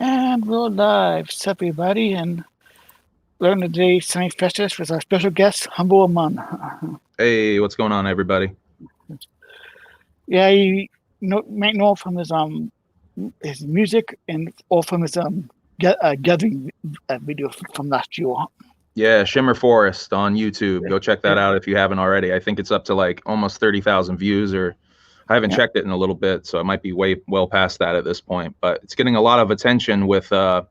And we're live. What's up, everybody? And we're on today's Sunny Freshness with our special guest, Humble Aman. Hey, what's going on, everybody? Yeah, you might know from his music and or from his gathering video from last year. Yeah, Shimmer Forest on YouTube. Go check that out if you haven't already. I think it's up to like almost 30,000 views, or I haven't checked it in a little bit, so it might be way well past that at this point. But it's getting a lot of attention with the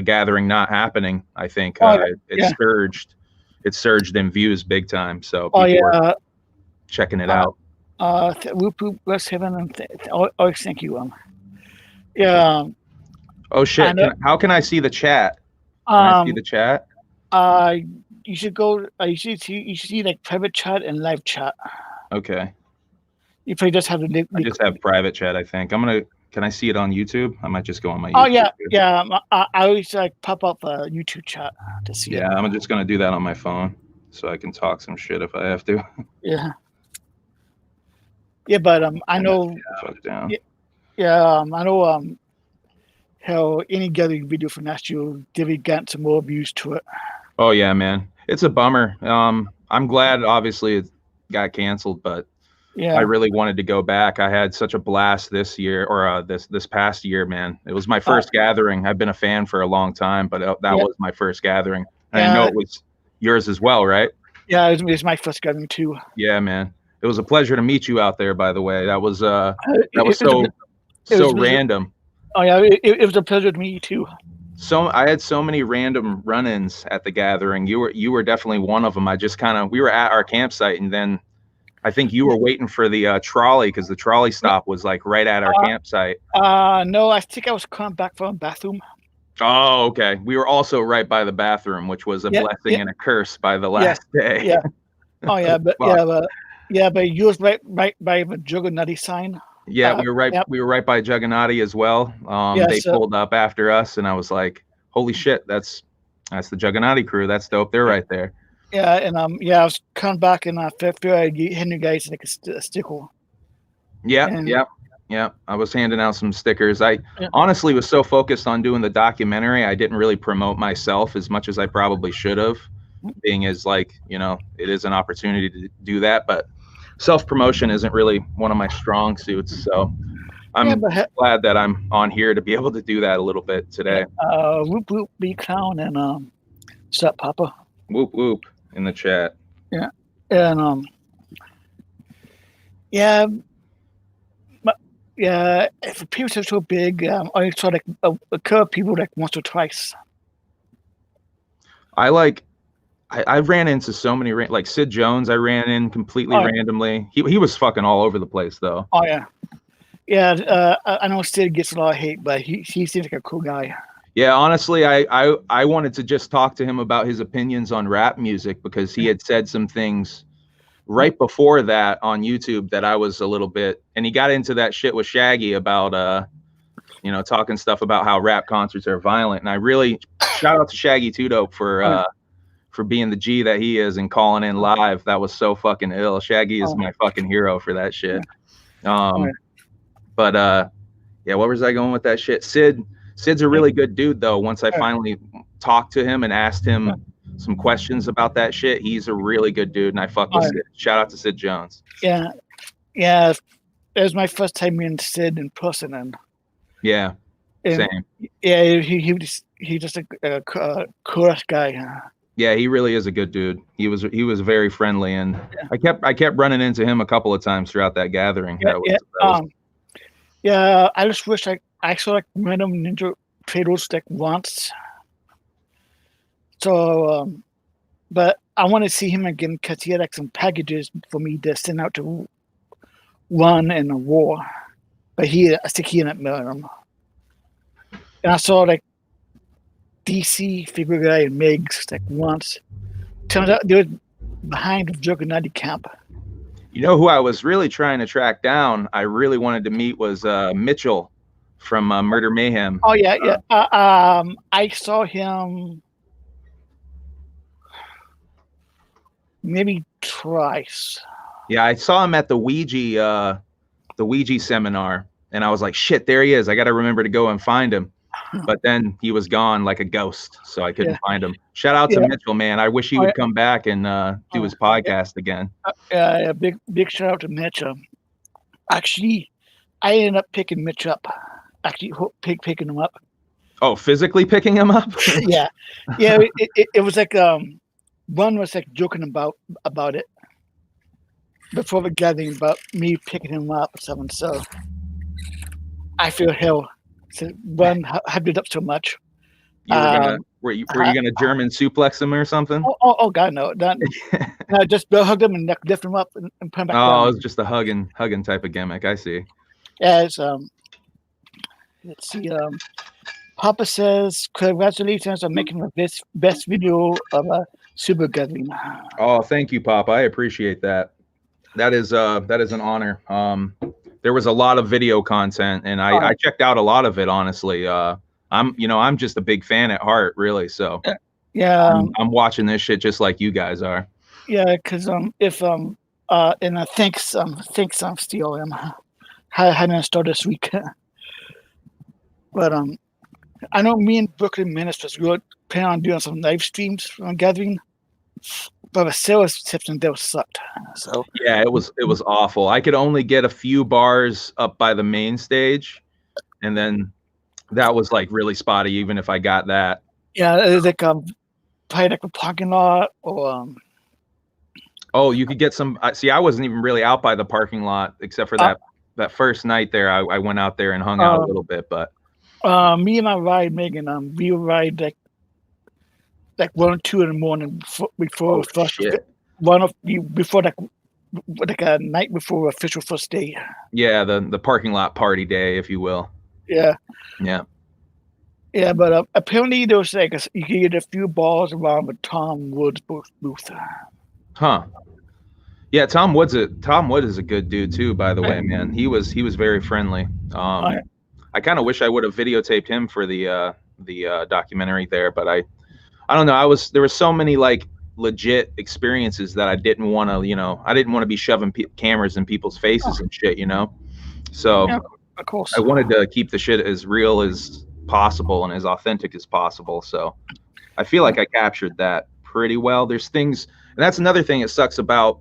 gathering not happening. I think it surged in views big time. So people are checking it out. Whoop whoop, West Heaven, and always thank you. Yeah. Oh shit! How can I see the chat? Can I see the chat? You should go. You should see like private chat and live chat. Okay. You probably just have to. I just have private chat. I think I'm gonna. Can I see it on YouTube? I might just go on my. Oh YouTube yeah. I always like pop up a YouTube chat to see. Yeah, I'm just gonna do that on my phone so I can talk some shit if I have to. Yeah. Yeah, but I know. I know. How any gathering video from last year, David got some more views to it. Oh yeah, man, it's a bummer. I'm glad, obviously, it got canceled, but I really wanted to go back. I had such a blast this year, or this past year, man. It was my first gathering. I've been a fan for a long time, but that was my first gathering. And I know it was yours as well, right? Yeah, it was my first gathering too. Yeah, man. It was a pleasure to meet you out there, by the way. That was so random. Oh yeah, it was a pleasure to meet you too. So I had so many random run-ins at the gathering. You were definitely one of them. We were at our campsite, and then I think you were waiting for the trolley, because the trolley stop was like right at our campsite. No, I think I was coming back from the bathroom. Oh, okay. We were also right by the bathroom, which was a blessing and a curse by the last day. Yeah. Oh yeah, but but you was right by the Juggernaut sign. Yeah, we were right. We were right by Juggernaut as well. They pulled up after us, and I was like, "Holy shit, that's the Juggernaut crew. That's dope. They're right there." Yeah, and I was coming back and I figured hitting you guys like a sticker. Yeah. I was handing out some stickers. I honestly was so focused on doing the documentary, I didn't really promote myself as much as I probably should have. Being as it is an opportunity to do that, but self-promotion isn't really one of my strong suits, so I'm glad that I'm on here to be able to do that a little bit today. Whoop whoop, be clown, and what's up, Papa? Whoop whoop in the chat. Yeah, and if people are so big, I saw like a couple of people like once or twice. I ran into so many, like Sid Jones. I ran in completely randomly. He was fucking all over the place, though. Oh yeah. I know Sid gets a lot of hate, but he seems like a cool guy. Yeah, honestly, I wanted to just talk to him about his opinions on rap music, because he had said some things right before that on YouTube that I was a little bit, and he got into that shit with Shaggy about talking stuff about how rap concerts are violent. And I really shout out to Shaggy Two Dope for being the G that he is and calling in live. That was so fucking ill. Shaggy is my fucking hero for that shit. But what was I going with that shit? Sid's a really good dude, though. Once I finally talked to him and asked him some questions about that shit, he's a really good dude, and I fuck with Sid. Shout out to Sid Jones. Yeah. It was my first time meeting Sid in person, and same. Yeah, he just a cool guy. Yeah, he really is a good dude. He was very friendly, and I kept running into him a couple of times throughout that gathering. I just wish I saw like random Ninja Turtles like once. So, but I want to see him again because he had like some packages for me to send out to One and a War, but I think he ended up mailing them. And I saw like DC Figure Guy and Migs like once. Turns out they were behind the Juggernaut camp. You know who I was really trying to track down? I really wanted to meet was Mitchell from Murder Mayhem. Oh yeah. I saw him maybe twice. Yeah, I saw him at the Ouija seminar, and I was like, shit, there he is. I got to remember to go and find him. but then he was gone like a ghost, so I couldn't Yeah. find him. Shout out to Yeah. Mitchell, man. I wish he Oh, would come back and do his podcast again. yeah, big shout out to Mitch. Actually, I ended up picking Mitch up. Actually, picking him up. Oh, physically picking him up? Yeah. It was like one was like joking about it before the gathering about me picking him up or something. So I feel hell. So one hyped it up so much. You were gonna were you gonna German suplex him or something? Oh God, no! No, just hugged him and lift him up and put him back down. Oh, it was just a hugging type of gimmick. I see. Yeah, it's, let's see. Papa says, "Congratulations on making the best video of a super gathering." Oh, thank you, Pop. I appreciate that. That is an honor. There was a lot of video content, and I checked out a lot of it. Honestly, I'm just a big fan at heart, really. So yeah, I'm watching this shit just like you guys are. Yeah, because if and thanks Steel hadn't started this week, but I know me and Brooklyn Ministers we were planning on doing some live streams on gathering, but the sales reception there sucked. So yeah, it was awful. I could only get a few bars up by the main stage, and then that was like really spotty. Even if I got that, yeah, it was like probably like a parking lot or. Oh, you could get some. See, I wasn't even really out by the parking lot except for that first night there. I went out there and hung out a little bit, but. Me and my ride, Megan, we ride like 1 or 2 in the morning before before like a night before official first day. Yeah, the parking lot party day, if you will. Yeah. Yeah, but apparently there was like you could get a few balls around with Tom Wood's booth. Huh. Yeah, Tom Wood is a good dude too, by the way, man. He was very friendly. I kind of wish I would have videotaped him for the documentary there, but I don't know. There were so many like legit experiences that I didn't want to be shoving cameras in people's faces and shit, So yeah, of course. I wanted to keep the shit as real as possible and as authentic as possible. So I feel like I captured that pretty well. There's things, and that's another thing that sucks about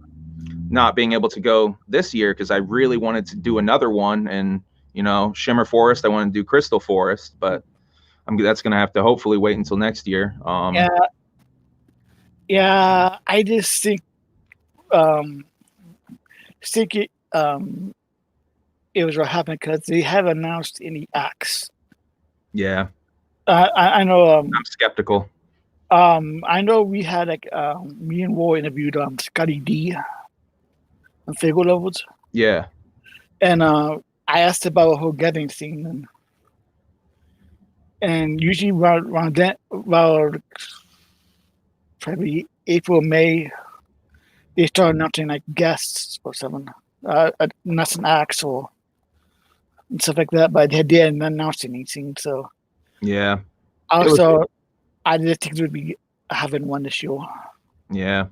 not being able to go this year, because I really wanted to do another one, and Shimmer Forest, I want to do Crystal Forest, but that's gonna have to hopefully wait until next year. Yeah, I just think it was what happened because they haven't announced any acts. Yeah, I know. I'm skeptical. I know we had like me and Roy interviewed Scotty D on Fago Levels. Yeah, and I asked about the whole gathering scene, and usually around probably April, May, they start announcing like guests or something, not some acts or and stuff like that. But they didn't announce anything, so yeah. Also, I didn't think it would be having one this year. Yeah,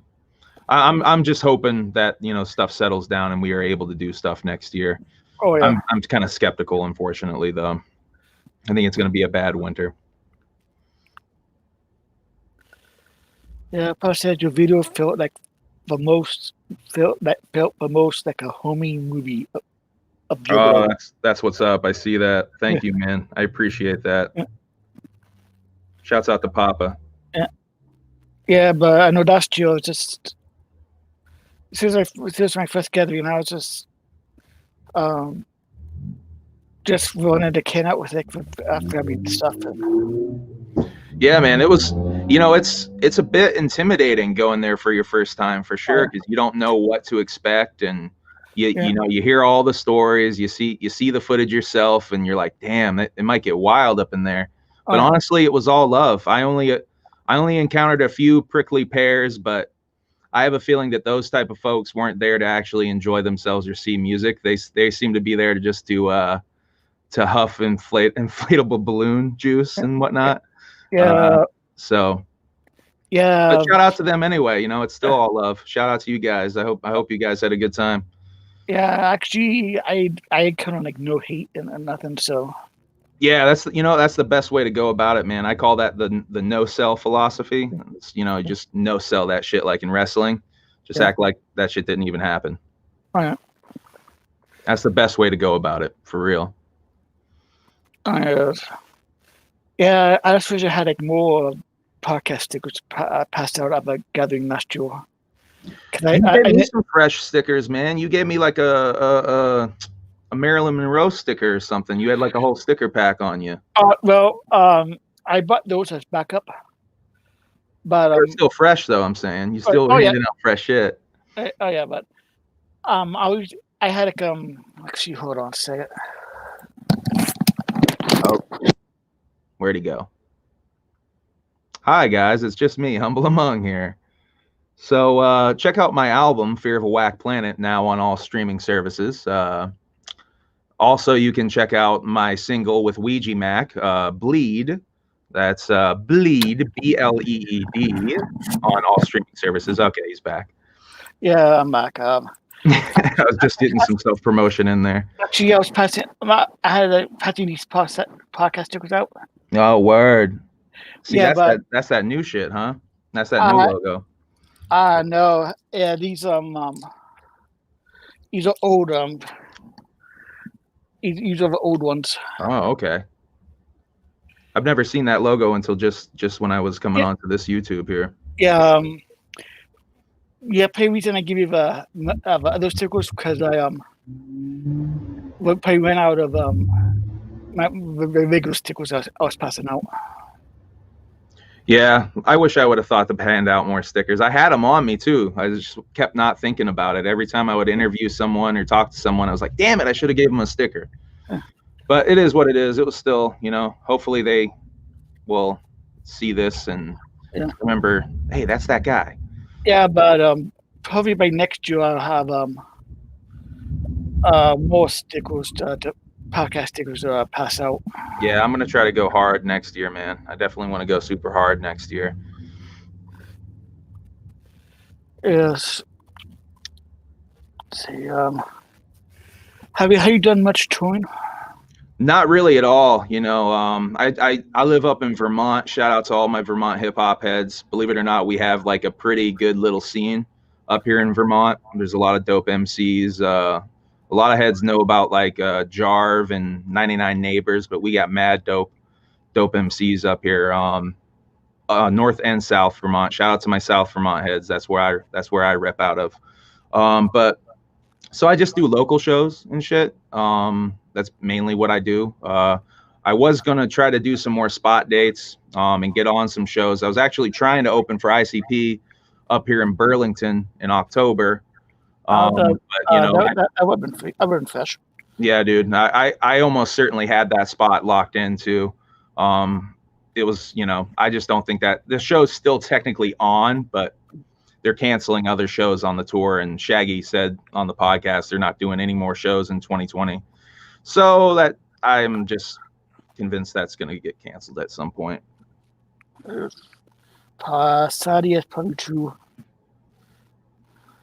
I'm just hoping that stuff settles down and we are able to do stuff next year. Oh yeah. I'm kind of skeptical, unfortunately, though. I think it's going to be a bad winter. Yeah, plus said your video felt the most like a homey movie. Oh, that's what's up. I see that. Thank you, man. I appreciate that. Yeah. Shouts out to Papa. Yeah, but I know last year just this is my first gathering. I was just wanted to can out with it after every stuff. Yeah, man, it was. It's a bit intimidating going there for your first time, for sure, because you don't know what to expect, and you hear all the stories, you see the footage yourself, and you're like, damn, it might get wild up in there. But honestly, it was all love. I only encountered a few prickly pears, but I have a feeling that those type of folks weren't there to actually enjoy themselves or see music. They seem to be there to just to huff inflatable balloon juice and whatnot. Yeah. But shout out to them anyway. It's still all love. Shout out to you guys. I hope you guys had a good time. Yeah, actually, I kind of like no hate and nothing. So. Yeah, that's that's the best way to go about it, man. I call that the no sell philosophy. It's, just no sell that shit like in wrestling. Just Yeah. act like that shit didn't even happen. Yeah. That's the best way to go about it, for real. Yeah, I just wish I had like more podcast stickers passed out at the gathering last year. You gave me some fresh stickers, man. You gave me like a Marilyn Monroe sticker or something. You had like a whole sticker pack on you. I bought those as backup, but They're still fresh, though. I'm saying you still handing out fresh shit. but I had like actually hold on a second. Oh, where'd he go? Hi guys, it's just me, Humble Among here. So check out my album, Fear of a Whack Planet, now on all streaming services. Also, you can check out my single with Ouija Mac, Bleed. That's Bleed, BLEED, on all streaming services. Okay, he's back. Yeah, I'm back. I was just getting some self-promotion in there. Actually, I had passing these podcast stickers out. Oh, word. See, Yeah, that's that new shit, huh? That's that new logo. No. Yeah, these are old these are the old ones. Oh, okay. I've never seen that logo until just when I was coming onto this YouTube here. Yeah, probably reason I give you the other stickers because I probably ran out of my regular stickers I was passing out. Yeah, I wish I would have thought to hand out more stickers. I had them on me too. I just kept not thinking about it. Every time I would interview someone or talk to someone, I was like, damn it, I should have gave them a sticker. But it is what it is. It was still, hopefully they will see this and remember, hey, that's that guy. Yeah, but probably by next year I'll have more stickers to podcast stickers to pass out. Yeah, I'm gonna try to go hard next year, man. I definitely want to go super hard next year. Yes. Let's see. Have you done much touring? Not really at all. I live up in Vermont. Shout out to all my Vermont hip hop heads. Believe it or not, we have like a pretty good little scene up here in Vermont. There's a lot of dope MCs. A lot of heads know about like Jarv and 99 Neighbors, but we got mad dope MCs up here, North and South Vermont. Shout out to my South Vermont heads. That's where I rep out of. But so I just do local shows and shit. That's mainly what I do. I was gonna try to do some more spot dates and get on some shows. I was actually trying to open for ICP up here in Burlington in October. But that would have been fresh. Yeah, dude. I almost certainly had that spot locked in too. It was, I just don't think that the show's still technically on, but they're canceling other shows on the tour. And Shaggy said on the podcast they're not doing any more shows in 2020. So that I'm just convinced that's going to get canceled at some point. Sadly, is probably true.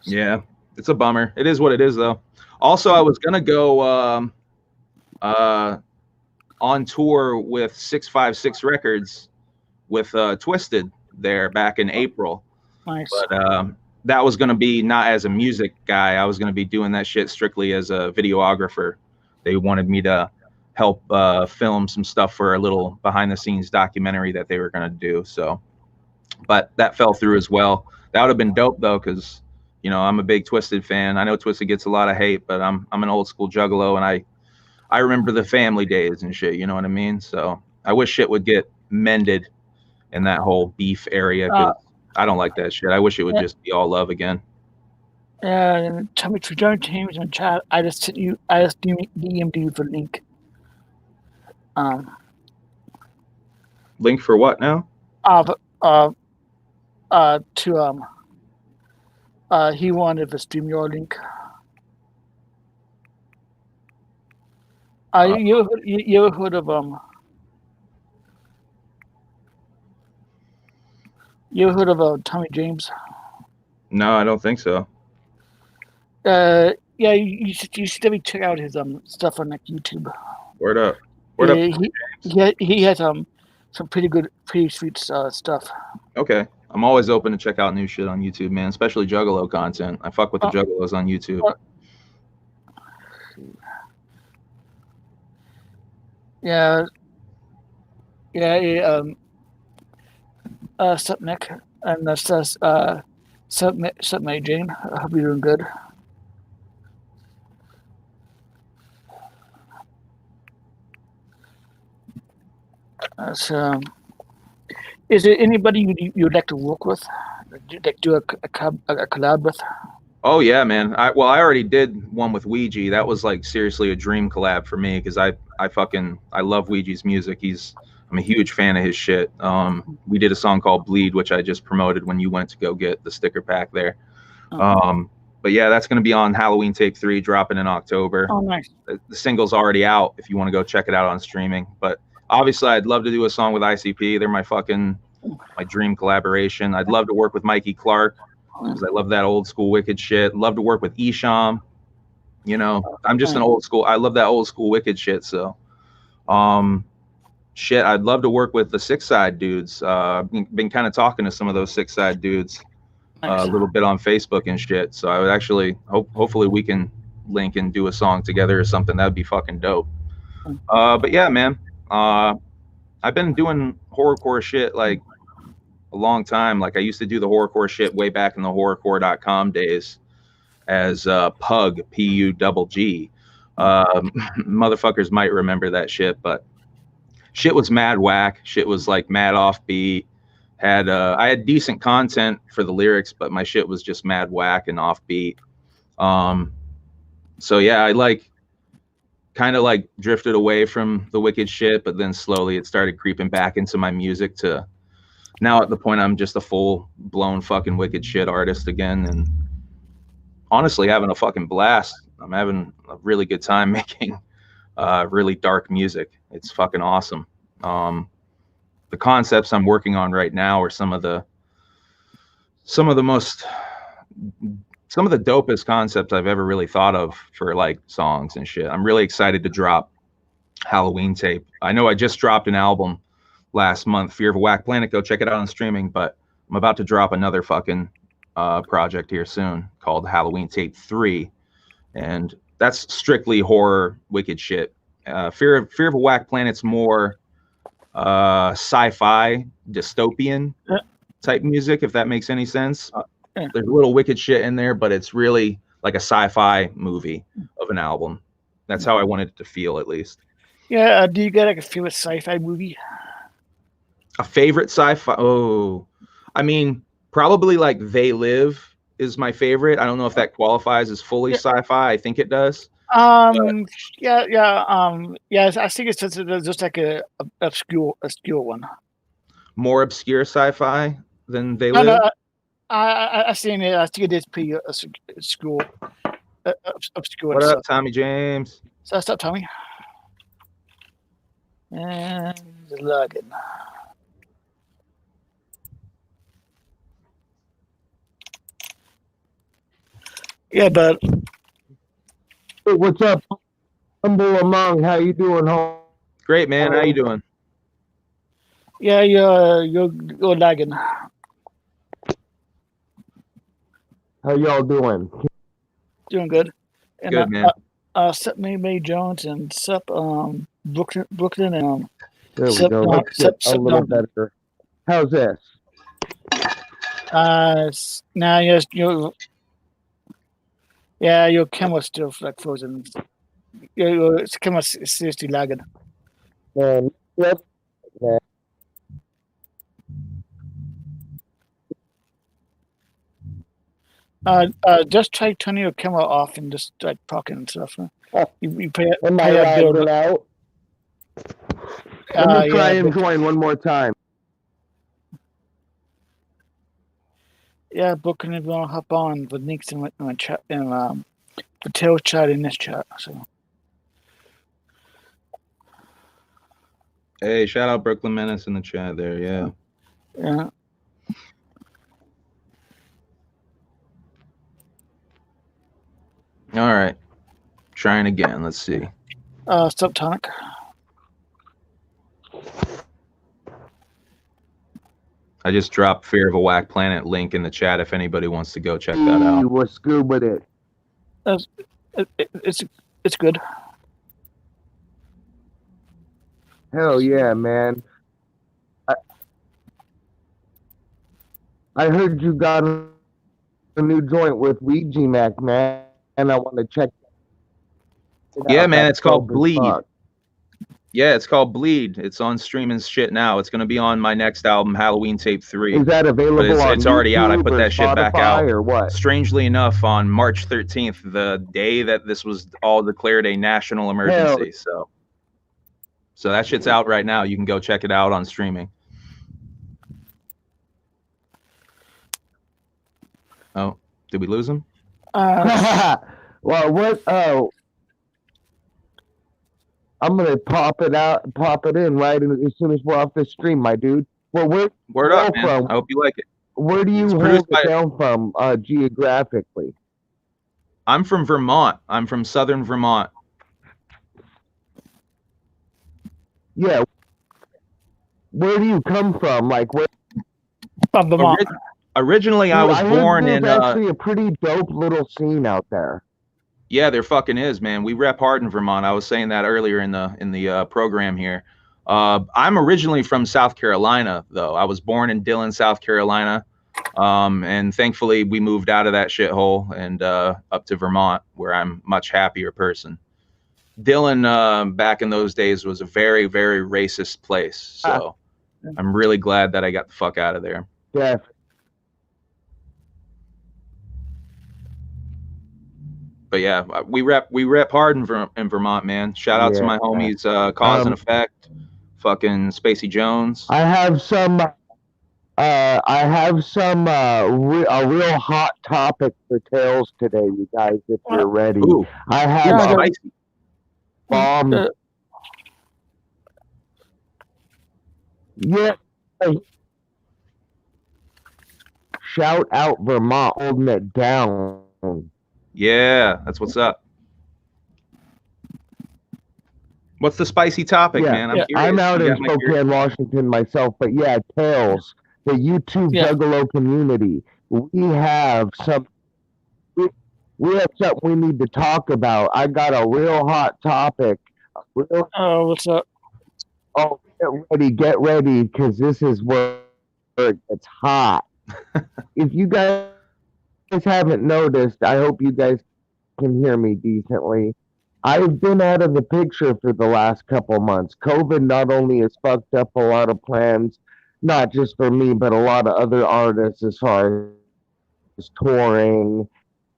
Yeah, it's a bummer. It is what it is, though. Also, I was going to go on tour with 656 Records with Twisted there back in April. Nice. But that was going to be not as a music guy. I was going to be doing that shit strictly as a videographer. They wanted me to help film some stuff for a little behind the scenes documentary that they were going to do. So, but that fell through as well. That would have been dope though, because I'm a big Twisted fan. I know Twisted gets a lot of hate, but I'm an old school juggalo, and I remember the family days and shit. You know what I mean? So I wish shit would get mended in that whole beef area, because I don't like that shit. I wish it would just be all love again. Yeah, tell me to join teams in chat. I just DM'd you the link. Link for what now? He wanted to stream your link. You ever heard of You ever heard of Tommy James? No, I don't think so. Yeah, you should definitely check out his stuff on like YouTube. Word up. Word up, He had some pretty sweet stuff. Okay. I'm always open to check out new shit on YouTube, man, especially Juggalo content. I fuck with the Juggalos on YouTube. Yeah. Sup, Nick, and that's us. Sup, Mate Jane. I hope you're doing good. So, is there anybody you'd like to work with? Like do a collab with? Oh yeah, man. I already did one with Ouija. That was like seriously a dream collab for me because I love Ouija's music. I'm a huge fan of his shit. We did a song called Bleed, which I just promoted when you went to go get the sticker pack there. But yeah, that's gonna be on Halloween Tape 3, dropping in October. Oh, nice. The single's already out if you want to go check it out on streaming. But obviously I'd love to do a song with ICP. They're my dream collaboration. I'd love to work with Mikey Clark because I love that old school Wicked shit. Love to work with Esham. You know, I'm just an old school. I love that old school Wicked shit. So, shit, I'd love to work with the Six Side dudes. Been kind of talking to some of those Six Side dudes a little bit on Facebook and shit. So I would actually hopefully we can link and do a song together or something. That'd be fucking dope. But yeah, man. I've been doing horrorcore shit like a long time. Like I used to do the horrorcore shit way back in the horrorcore.com days as Pug, P-U-G-G. Motherfuckers might remember that shit, but shit was mad whack. Shit was like mad offbeat. I had decent content for the lyrics, but my shit was just mad whack and offbeat. So yeah, I kind of drifted away from the Wicked shit, but then slowly it started creeping back into my music to now at the point I'm just a full blown fucking Wicked shit artist again, and honestly having a fucking blast. I'm having a really good time making really dark music. It's fucking awesome. The concepts I'm working on right now are some of the dopest concepts I've ever really thought of for like songs and shit. I'm really excited to drop Halloween Tape. I know I just dropped an album last month, Fear of a Whack Planet. Go check it out on streaming, but I'm about to drop another fucking project here soon called Halloween Tape 3. And that's strictly horror, Wicked shit. Fear of a Whack Planet's more sci-fi, dystopian type music, if that makes any sense. There's a little Wicked shit in there, but it's really like a sci-fi movie of an album. That's how I wanted it to feel, at least. Yeah. Do you get like a favorite sci-fi movie? A favorite sci-fi? Oh, I mean, probably like They Live is my favorite. I don't know if that qualifies as fully sci-fi. I think it does. Yeah. I think it's just like a obscure one. More obscure sci-fi than They Live? No, I seen it. I think it is pretty obscure. What up, Tommy James? So that's up, Tommy. And login. Yeah, but hey, what's up, Humble Among? How you doing, home? Great, man. How you doing? Yeah, you're lagging. How y'all doing? Doing good. And, good, man. Sup, May Jones, and sup, Brooklyn, and there we go. Let's get a little better. How's this? Now yes, your camera's still like frozen. Your camera's seriously lagging. Yep. Just try turning your camera off and just start talking and stuff. You pay Am I loud it out? Let me try and join one more time. Yeah, Brooklyn, if you want to hop on, the links in my chat, in the tail chat in this chat. So. Hey, shout out Brooklyn Menace in the chat there. Yeah. Yeah. All right. Trying again. Let's see. Subtonic. I just dropped Fear of a Whack Planet link in the chat if anybody wants to go check that out. You was scuba it. It's good. Hell yeah, man. I heard you got a new joint with Ouija Mac, man, and I want to check it out. Yeah, man, That's it's called dope as Bleed. fuck. Yeah, it's called Bleed. It's on streaming shit now. It's gonna be on my next album, Halloween Tape 3. Is that available But on it's already out. I YouTube put or that shit back Spotify out. or what? Strangely enough, on March 13th, the day that this was all declared a national emergency. So that shit's out right now. You can go check it out on streaming. Oh, did we lose him? Well, what? Oh, I'm gonna pop it in right as soon as we're off the stream, my dude. Well, Word up, man. from? I hope you like it. Where do you It's hold produced it by- down from geographically? I'm from Vermont. I'm from southern Vermont. Yeah. Where do you come from? Like where? From Vermont. Originally, I was heard born there's in. actually a pretty dope little scene out there. Yeah, there fucking is, man. We rep hard in Vermont. I was saying that earlier in the program here. I'm originally from South Carolina, though. I was born in Dillon, South Carolina, and thankfully we moved out of that shithole and up to Vermont, where I'm a much happier person. Dillon, back in those days, was a very, very racist place. So I'm really glad that I got the fuck out of there. Yeah. But yeah, we rep hard in Vermont, man. Shout out to my homies, Cause and Effect, fucking Spacey Jones. I have some a real hot topic for Tales today, you guys, if you're ready. Ooh, I have spicy. bomb. Yeah. Shout out Vermont holding it down. Yeah, that's what's up. What's the spicy topic, man? I'm curious. I'm out You in got my curiosity. Spokane, Washington myself, but yeah, Tales, the YouTube Juggalo community. We have some. We have something we need to talk about. I got a real hot topic. Oh, what's up? Oh, get ready, because this is where it gets hot. If you guys haven't noticed, I hope you guys can hear me decently. I've been out of the picture for the last couple months. COVID not only has fucked up a lot of plans, not just for me, but a lot of other artists as far as touring.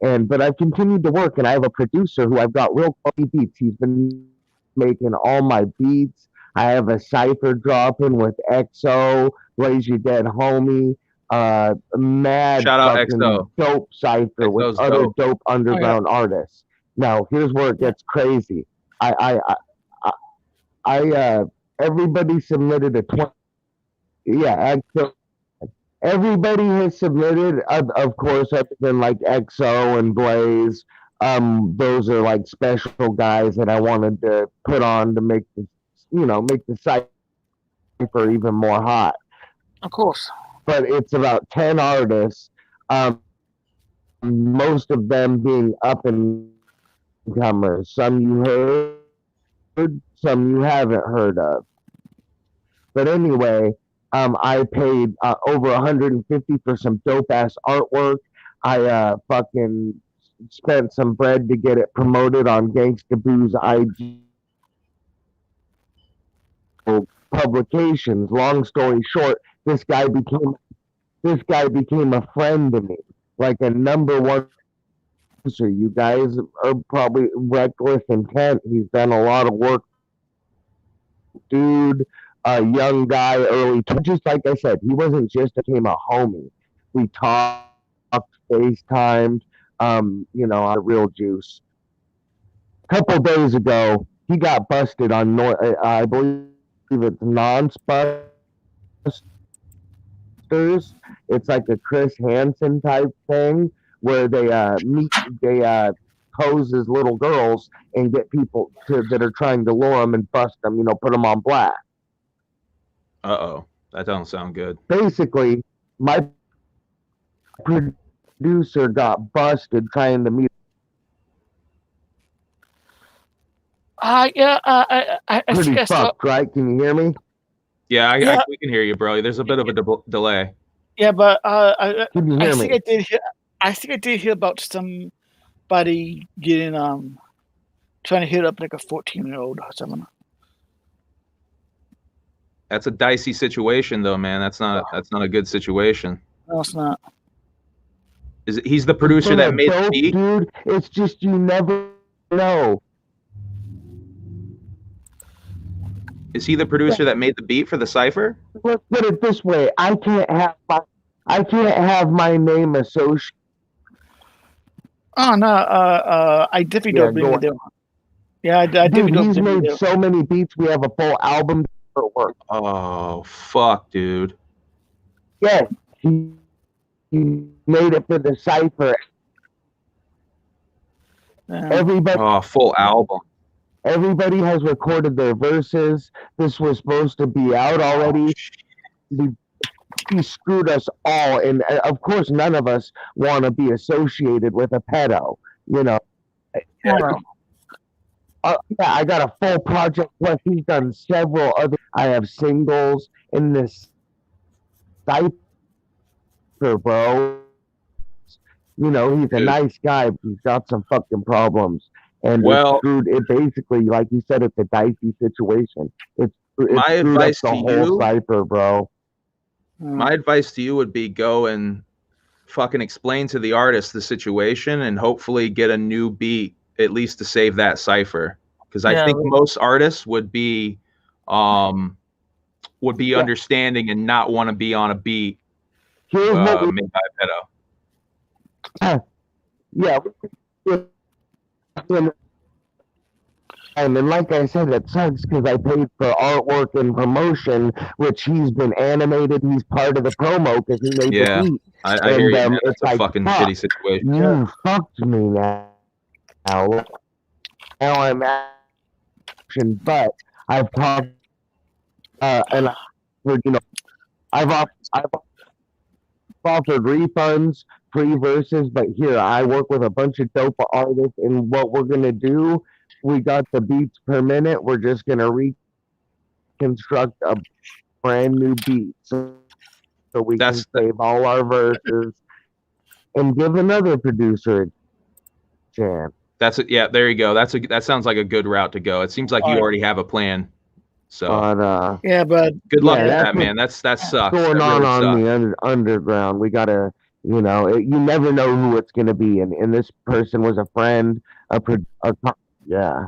But I've continued to work, and I have a producer who I've got real quality beats. He's been making all my beats. I have a cypher dropping with XO, Blaze Your Dead Homie. Mad Shout out fucking XO. dope cypher with other dope underground artists. Now here's where it gets crazy. Everybody submitted a 20. Yeah, XO. Everybody has submitted, of course, other than like XO and Blaze. Those are like special guys that I wanted to put on to make the, make the cypher even more hot. Of course. But it's about 10 artists, most of them being up and comers. Some you heard, some you haven't heard of. But anyway, I paid over $150 for some dope ass artwork. I fucking spent some bread to get it promoted on Gangsta Boo's IG publications. Long story short, this guy became a friend to me, like a #1 producer. You guys are probably Reckless Intent. He's done a lot of work. Dude, a young guy, just like I said, he wasn't just became a homie. We talked, FaceTimed, on the real juice. A couple days ago, he got busted on, I believe it's non-spusters. It's like a Chris Hansen type thing where they pose as little girls and get people that are trying to lure them and bust them, put them on blast. Uh-oh. That don't sound good. Basically, my producer got busted trying to meet. Yeah, I Pretty think I saw. fucked, right? Can you hear me? Yeah, Yeah. we can hear you, bro. There's a bit of a delay. Yeah, but Can you I hear think me? I did hear. I think I did hear about somebody getting trying to hit up like a 14-year-old or something. That's a dicey situation, though, man. That's not a good situation. No, it's not. He's the producer For that a made the dope beat? dude, it's just you never know. Is he the producer that made the beat for the cipher? Let's put it this way: I can't have my name associated. Oh no, I definitely Yeah, don't believe go it. Yeah, I Dude, definitely don't he's believe made it. so many beats. We have a full album for work. Oh, fuck, dude. Yes, he made it for the cipher. Oh, full album. Everybody has recorded their verses. This was supposed to be out already. He screwed us all, and of course, none of us want to be associated with a pedo. You know. Yeah. Yeah, I got a full project. Plus, he's done several other. I have singles in this cipher, bro. You know, he's a Dude. nice guy, but he's got some fucking problems. And Well, it screwed it basically, like you said, it's a dicey situation. It my screwed up advice the to whole you, cipher, bro. my advice to you would be go and fucking explain to the artist the situation and hopefully get a new beat at least to save that cipher. Because I think most artists would be understanding and not want to be on a beat Here's what made by a pedo. Yeah. And like I said, it sucks because I paid for artwork and promotion, which he's been animated. He's part of the promo because he made the beat. I hear you, man. It's That's a fucking shitty situation. You fucked me now. Now I'm action, but I've talked, and I've offered refunds, free verses, but here I work with a bunch of dope artists, and what we're gonna do, we got the beats per minute. We're just gonna reconstruct a brand new beat so we can save all our verses and give another producer a chance. That's it. Yeah, there you go. That sounds like a good route to go. It seems like you already have a plan. So but good luck with that, man. That sucks. Going that on the underground. We gotta, you never know who it's gonna be, and this person was a friend, yeah.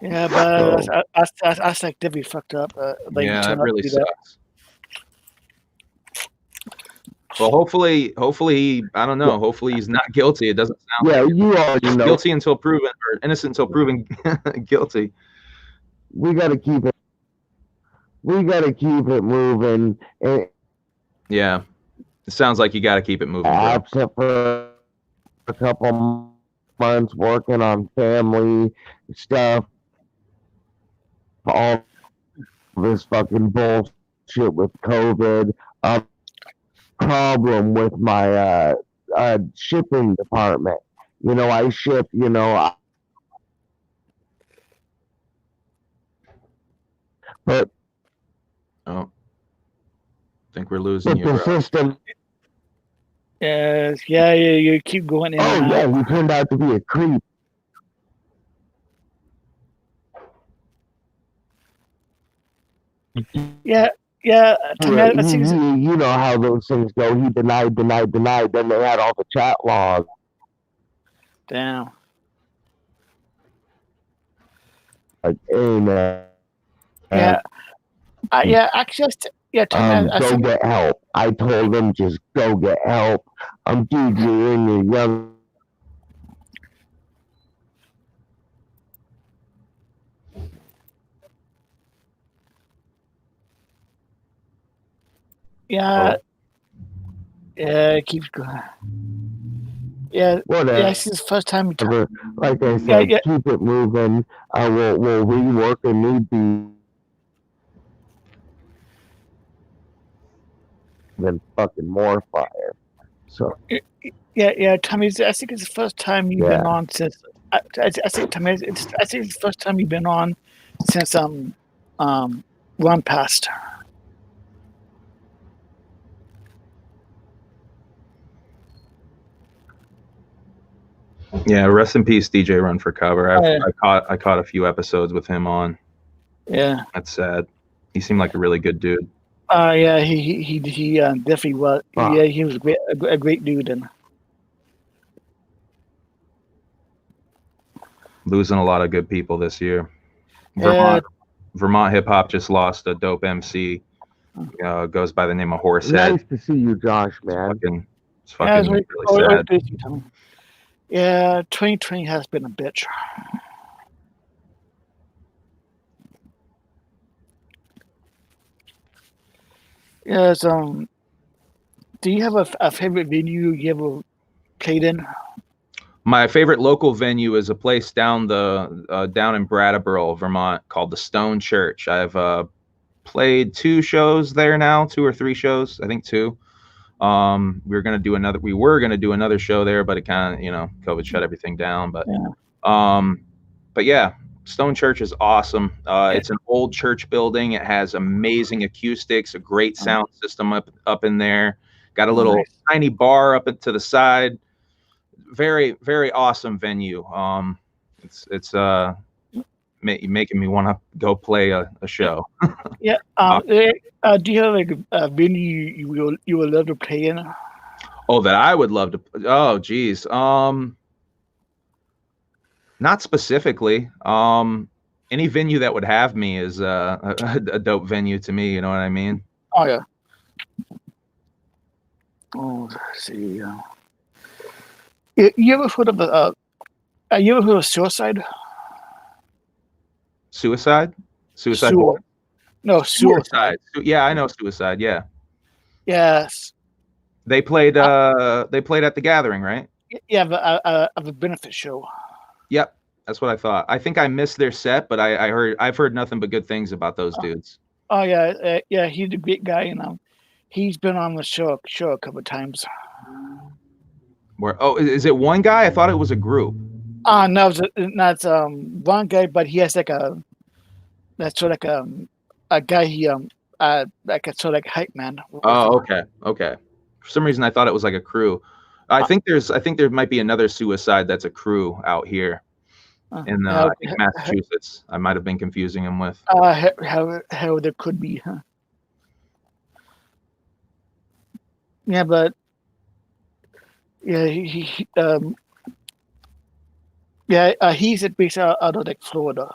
Yeah, but that's like definitely fucked up. Yeah, it really sucks. Well, hopefully, I don't know. Hopefully, he's not guilty. It doesn't sound. Yeah, like you already know. Guilty until proven, or innocent until proven guilty. We gotta keep it. We gotta keep it moving. Yeah, it sounds like you got to keep it moving. Except for a couple months working on family stuff. All this fucking bullshit with COVID. Problem with my shipping department. I ship, but I think we're losing you, the bro. system. Yeah, you keep going in. Oh yeah, you turned out to be a creep. Yeah. Right. You know how those things go. He denied. Then they had all the chat logs. Damn. Like, hey man. Yeah. Actually, go get help. I told him just go get help. Dude, you're in your young. Yeah. Yeah, it keeps going. Yeah. Whatever. Yeah, this is the first time we talk. Like I said, keep it moving. We'll rework a new beat. even fucking more fire. So Yeah, Tommy. I think it's the first time you've been Yeah. on since. I think Tommy. I think it's the first time you've been on since Ron passed. Yeah, rest in peace, DJ Run for Cover. Yeah. I caught a few episodes with him on. Yeah. That's sad. He seemed like a really good dude. Yeah. He definitely was. Wow. Yeah, he was a great dude, and Losing a lot of good people this year. Yeah. Vermont hip hop just lost a dope MC. Goes by the name of Horsehead. Nice to see you, Josh, man. It's fucking really sad. Yeah, 2020 has been a bitch. Yes. Do you have a favorite venue you ever played in? My favorite local venue is a place down in Brattleboro, Vermont, called the Stone Church. I've played 2 shows there now, 2 or 3 shows, I think 2. We were gonna do another show there, but it kind of, COVID shut everything down. But yeah, Stone Church is awesome. It's an old church building. It has amazing acoustics, a great sound system up in there. Got a little tiny bar up to the side. Very, very awesome venue. It's making me want to go play a show. Yeah. Do you have like a venue you would love to play in? Oh, that I would love to. Oh, geez. Not specifically. Any venue that would have me is a dope venue to me. You know what I mean? Oh yeah. Oh, let's see. You ever heard of suicide? Suicide? Suicide? No, suicide. Yeah, I know Suicide. Yeah. Yes. They played at the Gathering, right? Yeah, of a benefit show. Yep, that's what I thought. I think I missed their set, but I've heard nothing but good things about those dudes. Oh yeah, yeah, he's a great guy, he's been on the show a couple of times. Is it one guy? I thought it was a group. No, it's one guy, but he has like a guy like a sort of like hype man. Oh, okay. For some reason, I thought it was like a crew. I think there might be another Suicide that's a crew out here in I think Massachusetts. I might have been confusing him with. How there could be, huh? Yeah, but yeah, he's based out of like Florida.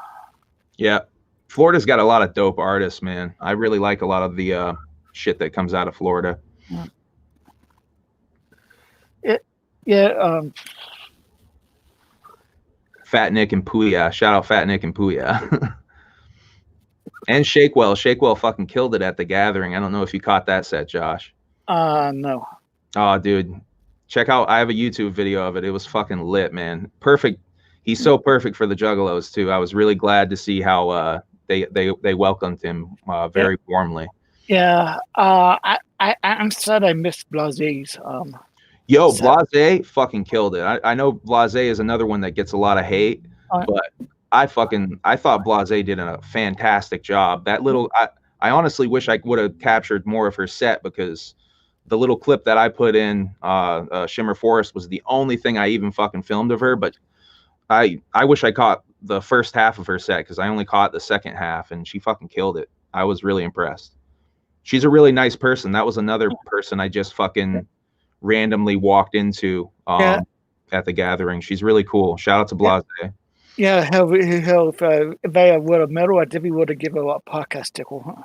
Yeah, Florida's got a lot of dope artists, man. I really like a lot of the shit that comes out of Florida. Yeah. Fat Nick and Puya. Shout out Fat Nick and Puya. And Shakewell. Shakewell fucking killed it at the Gathering. I don't know if you caught that set, Josh. No. Oh, dude. Check out. I have a YouTube video of it. It was fucking lit, man. Perfect. He's so perfect for the Juggalos too. I was really glad to see how they welcomed him very warmly. Yeah. I'm sad I missed Blase's. Yo, Blase fucking killed it. I know Blase is another one that gets a lot of hate, but I thought Blase did a fantastic job. That little, I honestly wish I would have captured more of her set, because the little clip that I put in Shimmer Forest was the only thing I even fucking filmed of her. But I wish I caught the first half of her set, because I only caught the second half, and she fucking killed it. I was really impressed. She's a really nice person. That was another person I just fucking randomly walked into at the Gathering. She's really cool. Shout out to Blase. Yeah, if I would have met her, I definitely would have given her a podcast tickle.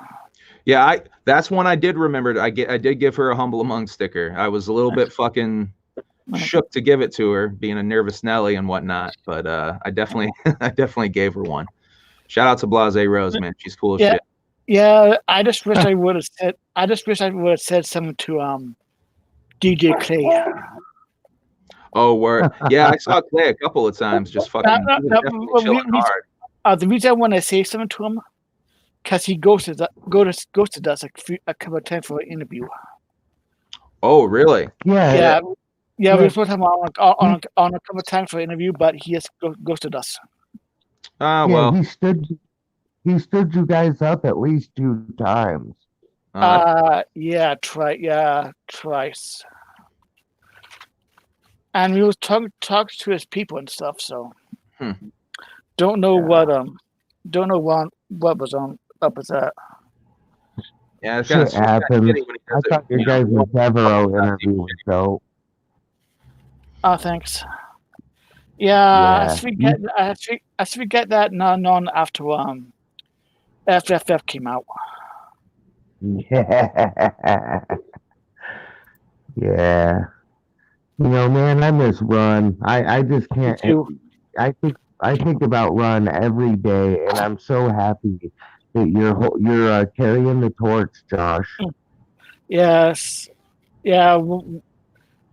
Yeah, that's one I did remember. I did give her a Humble Among sticker. I was a little bit fucking shook to give it to her, being a nervous Nelly and whatnot, but I definitely gave her one. Shout out to Blase Rose, man. She's cool as shit. Yeah, I just wish I would have said something to DJ Clay. Oh, word. Yeah, I saw Clay a couple of times just fucking chilling hard. The reason I want to say something to him, because he ghosted us a couple of times for an interview. Oh, really? Yeah, Yeah, we yeah. were supposed to have him on a couple of times for an interview, but he just ghosted us. Ah, Yeah, well. he stood you guys up at least 2 times. Yeah, twice. And we was talk to his people and stuff, so Hmm. don't know Yeah. what was on up with that. Yeah, it's kind of Shit happens. shitty when he I does it. thought your guys' One couple Devereaux times. interview was dope. Oh, thanks. Yeah, Yeah. I forget that non after FFF came out. Yeah. Yeah. You know, man, I miss Run. I just Me can't. too. I think about Run every day, and I'm so happy that you're carrying the torch, Josh. Yes. Yeah.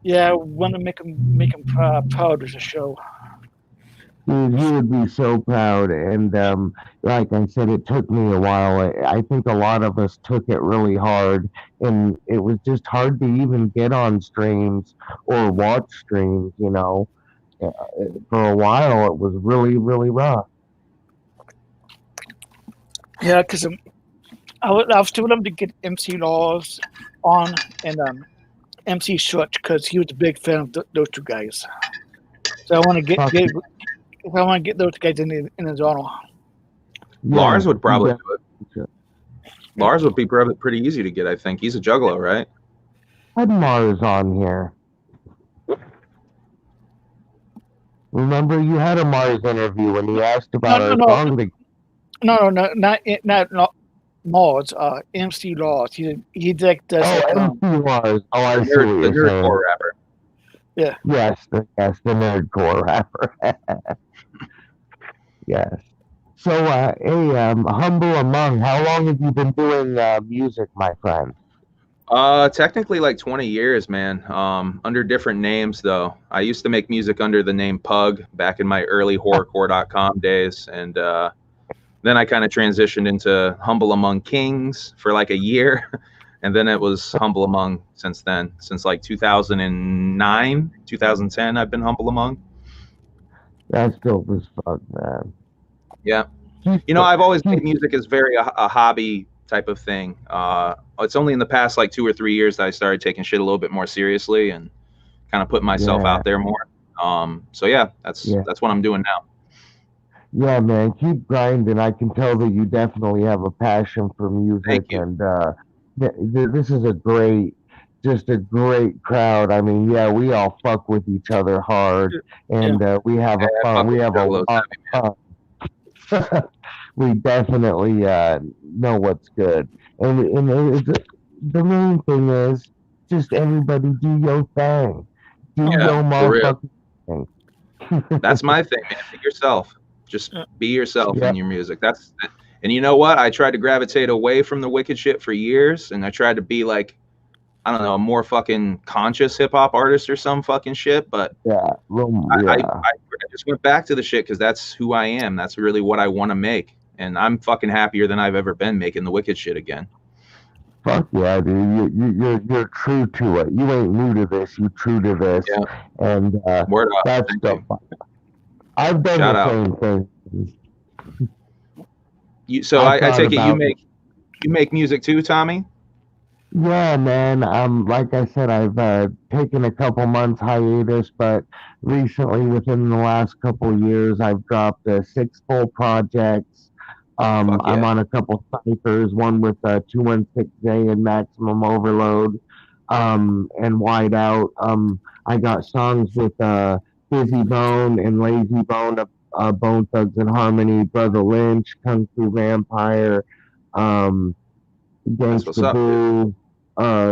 Yeah. Want to make him proud of the show. Dude, he would be so proud. And like I said, it took me a while. I think a lot of us took it really hard, and it was just hard to even get on streams or watch streams. Uh, for a while, it was really, really rough. Yeah, because I was still them to get MC Laws on and MC Shutch because he was a big fan of those two guys. So I want to Fuck get those guys in his honor. Lars yeah, would probably yeah. do it. Lars would be probably pretty easy to get, I think. He's a juggalo, right? Had Mars on here. Remember, you had a Mars interview when he asked about our song. No, not Laws. MC Laws. He like does MC Mars. Oh, I see The what you're saying. nerdcore rapper. Yeah. Yes, the nerdcore rapper. Yes. So, hey, Humble Among, how long have you been doing music, my friend? Technically like 20 years, man. Under different names though. I used to make music under the name Pug back in my early horrorcore.com days, and then I kind of transitioned into Humble Among Kings for like a year, and then it was Humble Among since then. Since like 2009, 2010, I've been Humble Among. That's dope as fuck, man. Yeah. You know, I've always made music as very a hobby type of thing. It's only in the past like 2 or 3 years that I started taking shit a little bit more seriously and kind of putting myself out there more. So yeah, that's what I'm doing now. Yeah, man, keep grinding. I can tell that you definitely have a passion for music, Thank you. and this is just a great crowd. I mean, yeah, we all fuck with each other hard, and we have a fun. We have a lot of fun. We definitely know what's good, and the main thing is just everybody do your thing, do your motherfucking thing. That's my thing, man. Be yourself. Just be yourself Yeah. in your music. And you know what? I tried to gravitate away from the wicked shit for years, and I tried to be like, I don't know, a more fucking conscious hip hop artist or some fucking shit. But I just went back to the shit because that's who I am. That's really what I want to make, and I'm fucking happier than I've ever been making the wicked shit again. Fuck yeah, dude! You're true to it. You ain't new to this. You true to this, and Word up. that's dope. I've done the same thing. I take it you make music too, Tommy? Yeah, man. Like I said, I've taken a couple months hiatus, but recently, within the last couple years, I've dropped 6 full projects. I'm on a couple ciphers, one with 216J and Maximum Overload, and Whiteout. I got songs with Busy Bone and Lazy Bone, Bone Thugs and Harmony, Brother Lynch, Kung Fu Vampire, Gangsta Boo,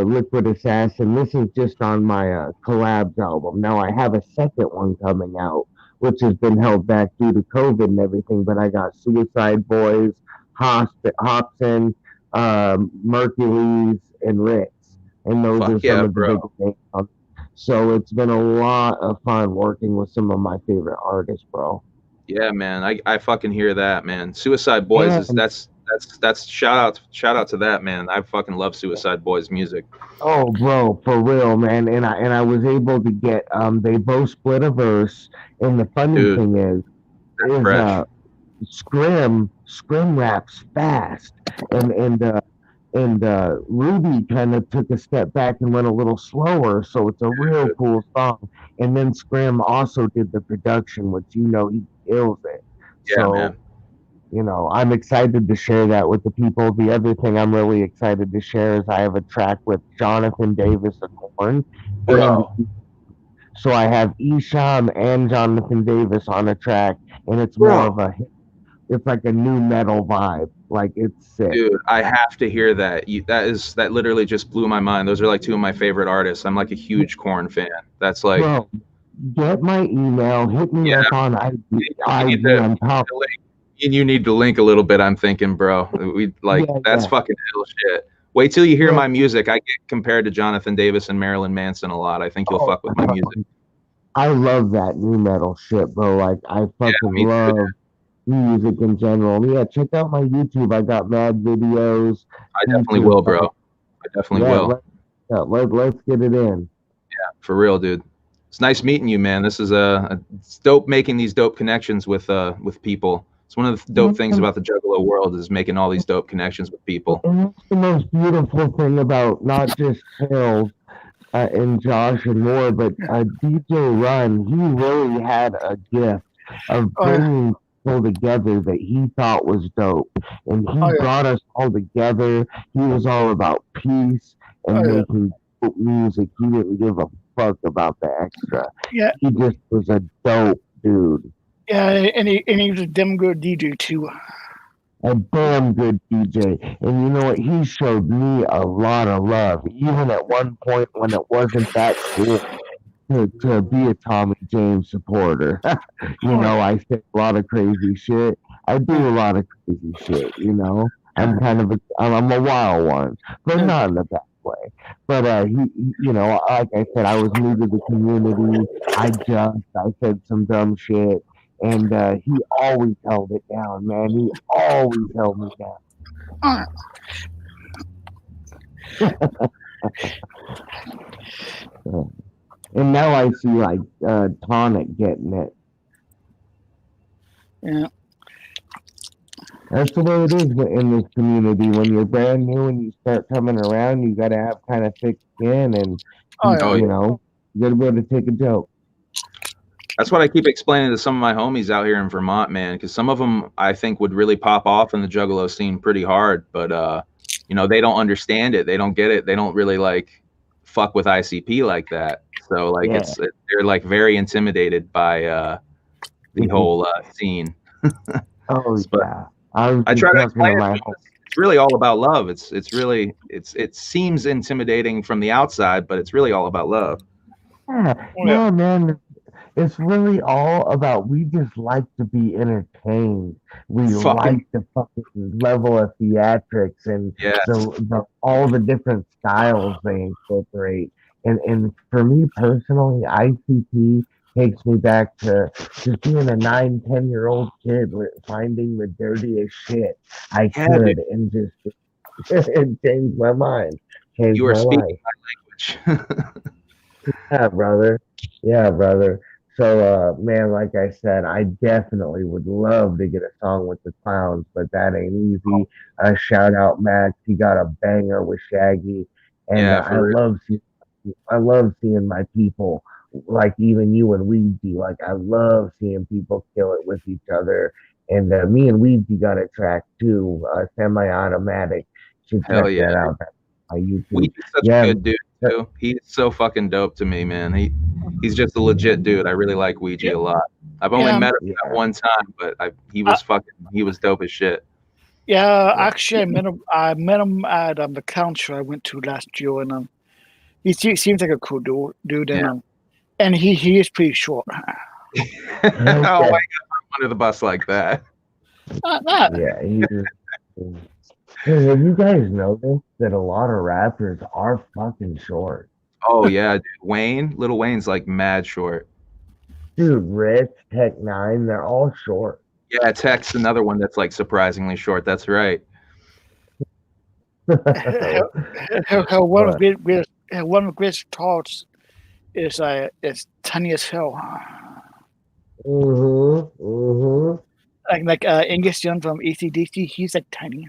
Liquid Assassin. This is just on my collabs album. Now I have a second one coming out, which has been held back due to COVID and everything, but I got Suicide Boys, Hobson, Mercules, and Ritz. And those are some of the big names. So it's been a lot of fun working with some of my favorite artists, bro. Yeah, man. I fucking hear that, man. Suicide Boys that's That's shout out to that, man. I fucking love Suicide Boys music. Oh, bro, for real, man. And I was able to get they both split a verse, and the funny Dude, thing is that's is fresh. Scrim raps fast, and Ruby kind of took a step back and went a little slower, so it's a real cool song. And then Scrim also did the production, which he kills it. Yeah, So man. I'm excited to share that with the people. The other thing I'm really excited to share is I have a track with Jonathan Davis of Korn, and Bro, so I have Isham and Jonathan Davis on a track, and it's more bro. of it's like a new metal vibe. Like it's sick. Dude, I have to hear that. That literally just blew my mind. Those are like two of my favorite artists. I'm like a huge Korn fan. That's like, Bro, get my email, hit me yeah, up on IG, you need on top. to link. You need to link a little bit. I'm thinking, bro. We like Yeah, that's yeah, fucking ill shit. Wait till you hear yeah. my music. I get compared to Jonathan Davis and Marilyn Manson a lot. I think you'll Oh, fuck with my music. I love that new metal shit, bro. Like I Yeah, fucking me too. love music in general. Yeah, check out my YouTube. I got mad videos, I definitely features. will, bro. I definitely Yeah, will. let's get it in. For real, dude. It's nice meeting you, man. This is it's dope making these dope connections with people. It's one of the dope things And about the Juggalo world is making all these dope connections with people. that's the most beautiful thing about not just Tails and Josh and more, but DJ Run. He really had a gift of Oh yeah, bringing people together that he thought was dope, and he oh yeah, brought us all together. He was all about peace oh and yeah, making dope music. He didn't give a fuck about the extra. yeah, He just was a dope dude. yeah. And he was a damn good DJ too. A damn good DJ. And you know what? He showed me a lot of love, even at one point when it wasn't that cool to be a Tommy James supporter. Oh I say a lot of crazy shit. I yeah, do a lot of crazy shit. yeah, I'm a wild one, but yeah. not in a bad way. But like I said, I was new to the community. I said some dumb shit, and he always held it down, man. He always held me Oh, down. And now I see like Tonic getting it. yeah. That's the way it is in this community. When you're brand new and you start coming around, you got to have kind of thick skin, and Oh yeah. Oh yeah. you got to be able to take a joke. That's what I keep explaining to some of my homies out here in Vermont, man, because some of them I think would really pop off in the Juggalo scene pretty hard, but they don't understand it. They don't get it. They don't really like fuck with ICP like that. So like Yeah. they're like very intimidated by the whole scene. Oh But yeah, I was I just try to talking explain to it. my It's really all about love. It seems intimidating from the outside, but it's really all about love. yeah, Oh yeah. no man. It's really all about we just like to be entertained. We Fucking like the fucking level of theatrics and yes. all the different styles they incorporate. And for me personally, ICP takes me back to just being a 9, 10-year-old kid finding the dirtiest shit I Yeah, dude. could and just it changed my mind, changed You are my life. speaking my language. Yeah, brother. Yeah, brother. So, man, like I said, I definitely would love to get a song with the Clowns, but that ain't easy. Shout out Max, he got a banger with Shaggy, and Yeah, for real. I love seeing my people, like even you and Weezy. Like I love seeing people kill it with each other. And me and Weezy got a track too, semi-automatic. Should Hell check yeah. that out. That's on my YouTube. Weezy's such a Yeah, good dude too. He's so fucking dope to me, man. He's just a legit dude. I really like Ouija Yeah. a lot. I've only Yeah. met him yeah. that one time, but he Uh, was dope as shit. Yeah, actually, I met him at the council I went to last year, and seems like a cool dude, Yeah. and he is pretty short. Oh my god, under the bus like that. Not, Yeah, have you guys noticed that a lot of rappers are fucking short? Oh yeah, dude. Little Wayne's like mad short. Dude, Rich, Tech Nine, they're all short. Yeah, Tech's another one that's like surprisingly short. That's right. Her one of the greatest thoughts is tiny as hell. Like Angus Young from AC/DC, he's like tiny.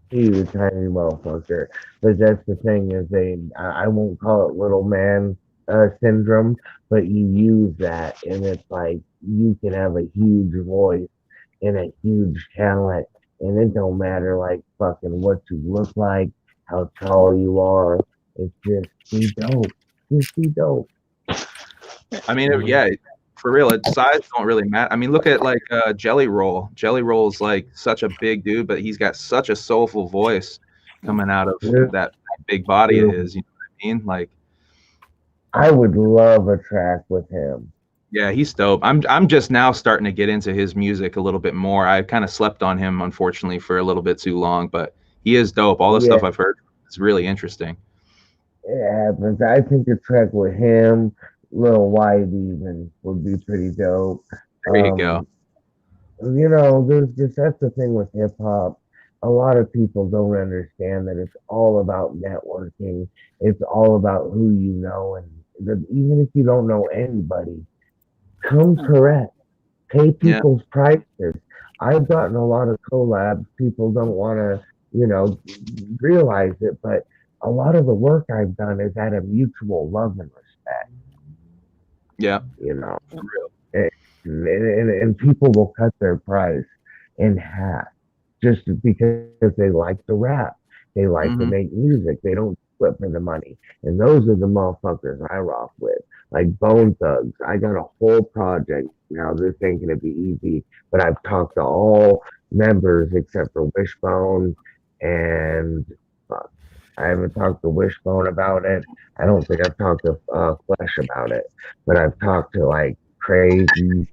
He's a tiny motherfucker. But that's the thing is I won't call it little man syndrome, but you use that and it's like you can have a huge voice and a huge talent and it don't matter like fucking what you look like, how tall you are. It's just be dope. Just be dope. I mean, yeah, for real, size don't really matter. I mean, look at like Jelly Roll. Jelly Roll's like such a big dude, but he's got such a soulful voice coming out of that big body of his. You know what I mean? Like, I would love a track with him. yeah, he's dope. I'm just now starting to get into his music a little bit more. I kind of slept on him, unfortunately, for a little bit too long, but he is dope. All the stuff I've heard is really interesting. It happens. I think a track with him, Lil White even would be pretty dope. There you go. You know, there's just that's the thing with hip hop. A lot of people don't understand that it's all about networking. It's all about who you know, and even if you don't know anybody, come correct. Pay people's prices. I've gotten a lot of collabs. People don't want to, you know, realize it, but a lot of the work I've done is out of mutual love and respect. Yeah. You know, and people will cut their price in half just because they like to rap. They like to make music. They don't flip for the money. And those are the motherfuckers I rock with. Like Bone Thugs. I got a whole project. Now this ain't gonna be easy, but I've talked to all members except for Wishbone and I haven't talked to Wishbone about it. I don't think I've talked to Flesh about it, but I've talked to like Crazy,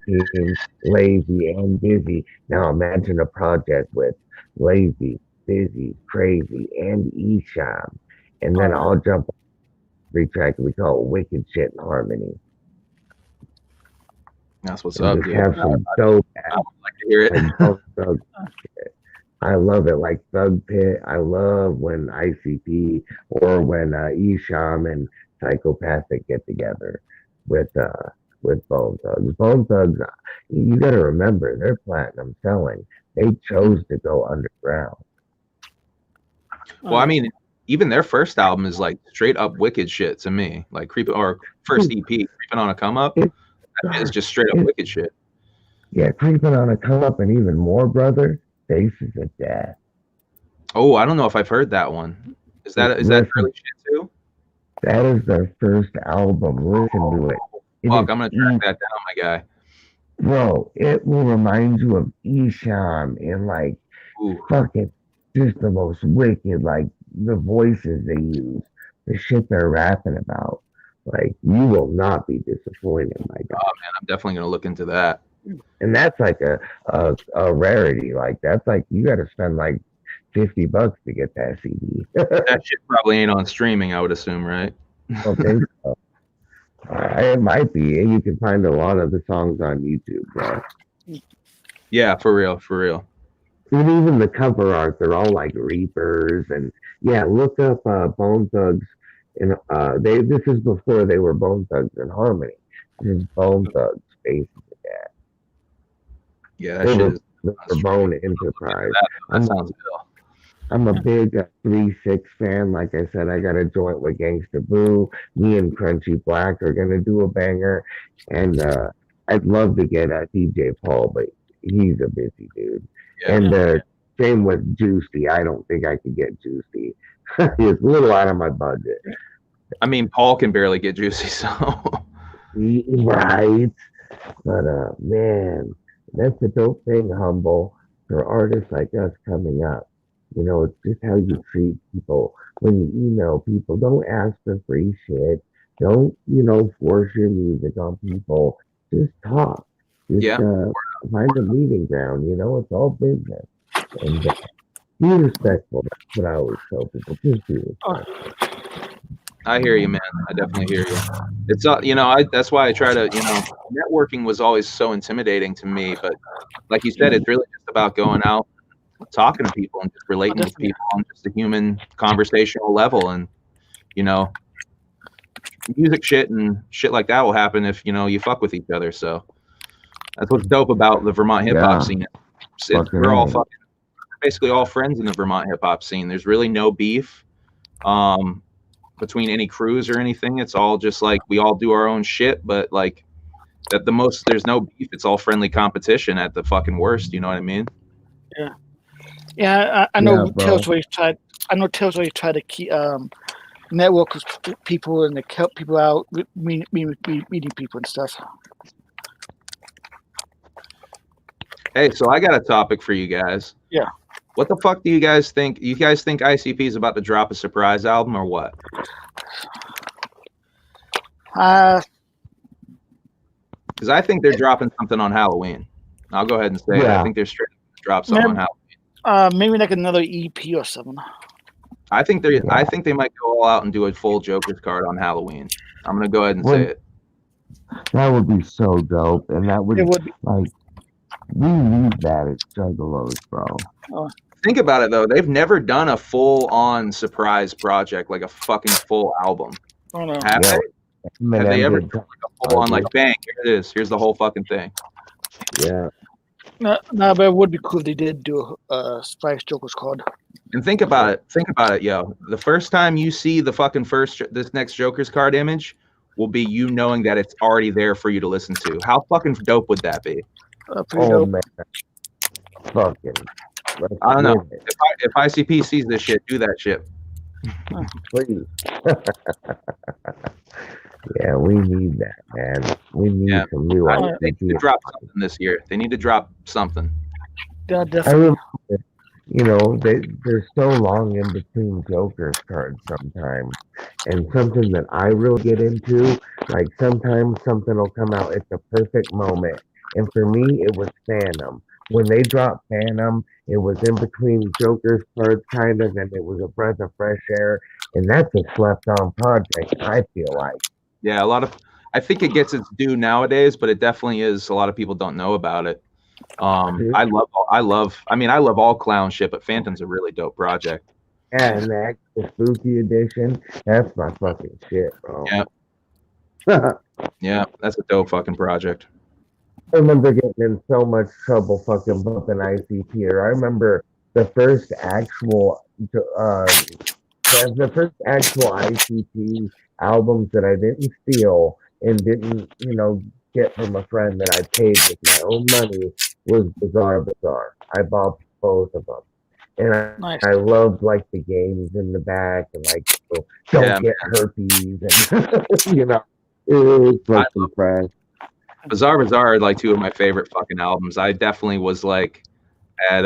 Team, Lazy, and Busy. Now imagine a project with Lazy, Busy, Crazy, and Esham, and then I'll jump on every track we call Wicked Shit in Harmony. That's what's up, dude. Have some dope. I would like to hear it. I love it, like Thug Pit. I love when ICP or when Esham and Psychopathic get together with Bone Thugs. Bone Thugs, you got to remember, they're platinum selling. They chose to go underground. Well, I mean, even their first album is like straight up wicked shit to me. Like first EP, Creeping on a Come Up, is just straight up wicked shit. Yeah, Creeping on a Come Up, and even more, brother. Faces of Death. Oh, I don't know if I've heard that one. Is that early shit too? That is their first album. Listen to it. Fuck, I'm gonna track that down, my guy. Bro, it will remind you of Esham and like fucking just the most wicked, like the voices they use, the shit they're rapping about. Like you will not be disappointed, my guy. Oh man, I'm definitely gonna look into that. And that's like a rarity. Like that's like you got to spend like $50 to get that CD. That shit probably ain't on streaming, I would assume, right? Okay, so. It might be. And you can find a lot of the songs on YouTube, bro. Yeah, for real. And even the cover art, they're all like Reapers, and yeah, look up Bone Thugs. And this is before they were Bone Thugs in Harmony. This is Bone Thugs, basically. Yeah, that shit is the Bone Enterprise. That sounds good. I'm a big 3-6 fan. Like I said, I got a joint with Gangsta Boo. Me and Crunchy Black are gonna do a banger, and I'd love to get DJ Paul, but he's a busy dude. Yeah. And same with Juicy. I don't think I could get Juicy. It's a little out of my budget. I mean, Paul can barely get Juicy, so right. But man, that's the dope thing, Humble, for artists like us coming up. You know, it's just how you treat people. When you email people, don't ask for free shit. Don't, force your music on people. Just talk. Just find a meeting ground. It's all business. And be respectful. That's what I always tell people. Just be respectful. I hear you, man. I definitely hear you. It's that's why I try to, networking was always so intimidating to me. But like you said, it's really just about going out, talking to people and just relating with definitely. people on just a human conversational level. And, you know, music shit and shit like that will happen if, you know, you fuck with each other. So that's what's dope about the Vermont hip hop Yeah. scene. Fucking We're all right. basically all friends in the Vermont hip hop scene. There's really no beef between any crews or anything. It's all just like we all do our own shit, but like at the most there's no beef. It's all friendly competition at the fucking worst. You know what I mean? Yeah, I Yeah, know bro. Tails always tried. I know Tails always tried to keep network with people and to help people out, meeting people and stuff. Hey, so I got a topic for you guys. Yeah. What the fuck do you guys think? You guys think ICP is about to drop a surprise album or what? Because I think they're dropping something on Halloween. I'll go ahead and say it. I Yeah. think they're straight to drop something on Halloween. Maybe like another EP or something. I think they Yeah. I think they might go all out and do a full Joker's card on Halloween. I'm gonna go ahead and say it. That would be so dope, and that would It would be. like we need that at Juggalos, bro. Think about it though. They've never done a full-on surprise project, like a fucking full album. Oh no. Have Yeah. they? Have they ever done like a full-on, like, bang, here it is. Here's the whole fucking thing. Yeah. No, but it would be cool if they did do a Spice Joker's card. And think about it. Think about it, yo. The first time you see the fucking this next Joker's card image will be you knowing that it's already there for you to listen to. How fucking dope would that be? Pretty Oh dope. man. Fucking. I don't know. If ICP sees this shit, do that shit. Please. Yeah, we need that, man. We need some new They need to ICP. drop something this year. They need to drop something. Yeah, I definitely. remember, you know, they're so long in between Joker's cards sometimes. And something that I really get into, like sometimes something will come out at the perfect moment. And for me, it was Phantom. When they dropped Phantom, it was in between Joker's cards, kind of, and it was a breath of fresh air. And that's a slept on project, I feel like. Yeah, I think it gets its due nowadays, but it definitely is. A lot of people don't know about it. I love all clown shit, but Phantom's a really dope project. Yeah, and the extra spooky edition, that's my fucking shit, bro. Yeah. Yeah, that's a dope fucking project. I remember getting in so much trouble fucking bumping ICP. Or I remember the first actual ICP albums that I didn't steal and didn't, you know, get from a friend that I paid with my own money was Bizarre Bizarre. I bought both of them. And Nice. I loved like the games in the back and like don't get herpes and you know, it was fucking fresh. Bizarre Bizarre are like two of my favorite fucking albums. I definitely was like at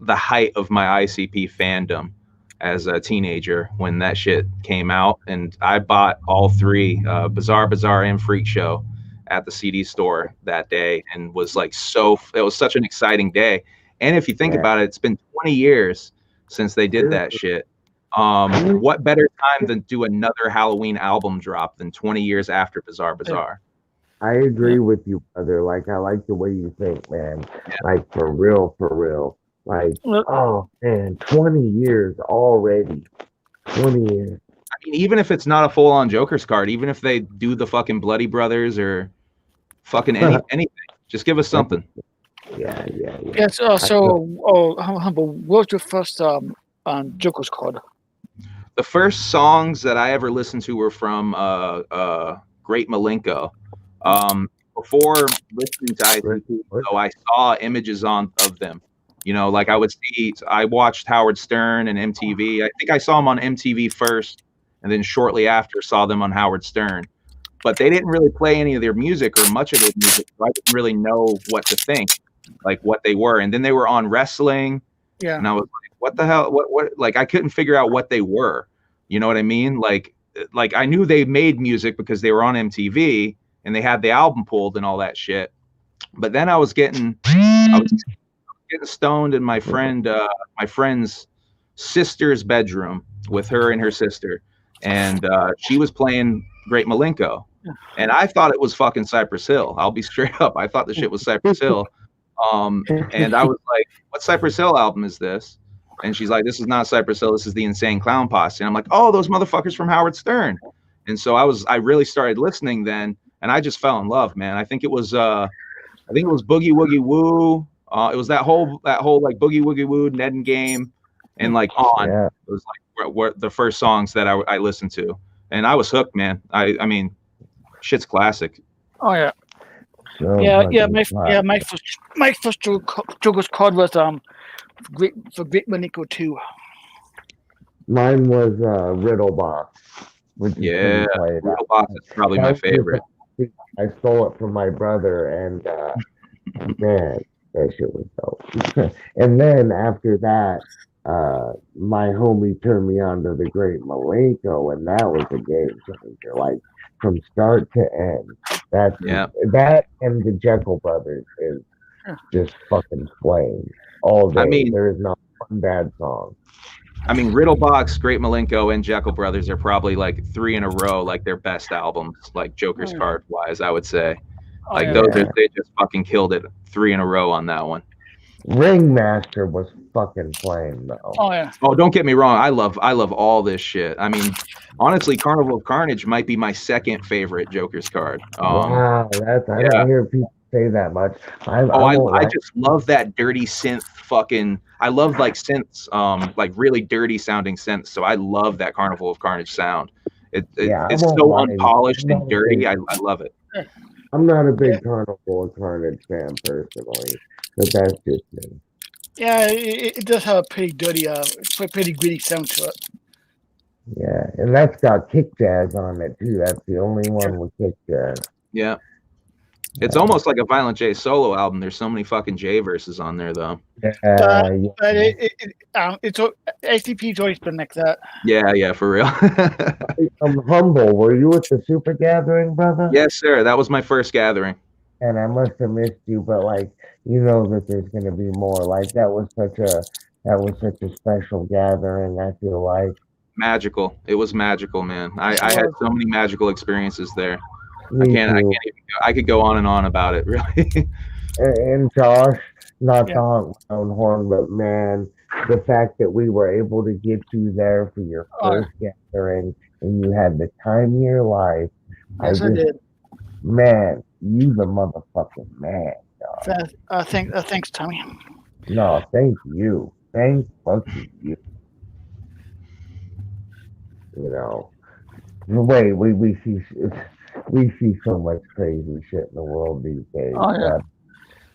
the height of my ICP fandom as a teenager when that shit came out, and I bought all three, Bizarre Bizarre and Freak Show, at the CD store that day, and was like it was such an exciting day. And if you think about it, it's been 20 years since they did that shit. What better time than do another Halloween album drop than 20 years after Bizarre Bizarre? I agree with you, brother. Like, I like the way you think, man. Like, for real, for real. Like, oh, man, 20 years already. 20 years. I mean, even if it's not a full-on Joker's card, even if they do the fucking Bloody Brothers or fucking anything, just give us something. Yeah. Yes. Humble. What was your first Joker's card? The first songs that I ever listened to were from Great Malenko. Before listening to ICP, so I saw images of them. You know, like I watched Howard Stern and MTV. I think I saw them on MTV first, and then shortly after saw them on Howard Stern. But they didn't really play any of their music or much of their music, so I didn't really know what to think, like what they were. And then they were on wrestling, and I was like, what the hell? What? Like, I couldn't figure out what they were. You know what I mean? Like I knew they made music because they were on MTV and they had the album pulled and all that shit. But then I was getting stoned in my friend's sister's bedroom with her and her sister, and she was playing Great Malenko, and I thought it was fucking Cypress Hill. I'll be straight up. I thought the shit was Cypress Hill. And I was like, what Cypress Hill album is this? And she's like, this is not Cypress Hill, this is the Insane Clown Posse. And I'm like, oh, those motherfuckers from Howard Stern. And so I really started listening then, and I just fell in love, man. I think it was Boogie Woogie Woo. It was that whole like Boogie Woogie Woo, Ned and Game, and like On. Yeah. It was like what the first songs that I listened to, and I was hooked, man. I mean, shit's classic. Oh yeah. So Yeah, fucking fun. my first Joker's card was Great Manico 2. Mine was Riddle Box, which is Yeah, pretty played Riddle out. Box is probably my favorite. I stole it from my brother, and man, that shit was dope. And then after that, my homie turned me on to the Great Malenko, and that was a game changer. Like from start to end, that and the Jekyll Brothers is just fucking flames all day. I mean, there is not one bad song. I mean, Riddle Box, Great Malenko, and Jekyll Brothers are probably like 3 in a row, like their best albums, like Joker's card wise, I would say. Like they just fucking killed it 3 in a row on that one. Ringmaster was fucking flame though. Oh yeah. Oh, don't get me wrong. I love all this shit. I mean, honestly, Carnival of Carnage might be my second favorite Joker's card. Wow, I don't hear people say that much. I just love that dirty synth fucking. I love like synths, like really dirty sounding synths. So I love that Carnival of Carnage sound. It's so unpolished and dirty. I love it. I'm not a big Carnival of Carnage fan personally, but that's just me. Yeah, it does have a pretty dirty, pretty gritty sound to it. Yeah, and that's got kick jazz on it too. That's the only one with kick jazz. Yeah. It's almost like a Violent J solo album. There's so many fucking J verses on there, though. But it's ACP's always been like that. Yeah, for real. I'm humble. Were you at the Super Gathering, brother? Yes, sir. That was my first gathering. And I must have missed you, but like you know that there's gonna be more. Like that was such a special gathering. I feel like magical. It was magical, man. I had so many magical experiences there. I could go on and on about it, really. And Josh, not to honk my own horn, but man, the fact that we were able to get you there for your first gathering and you had the time of your life. Yes, I did. Man, you the motherfucking man, Josh. Thanks, Tommy. No, thank you. Thank fucking you. You know, the way we see so much crazy shit in the world these days.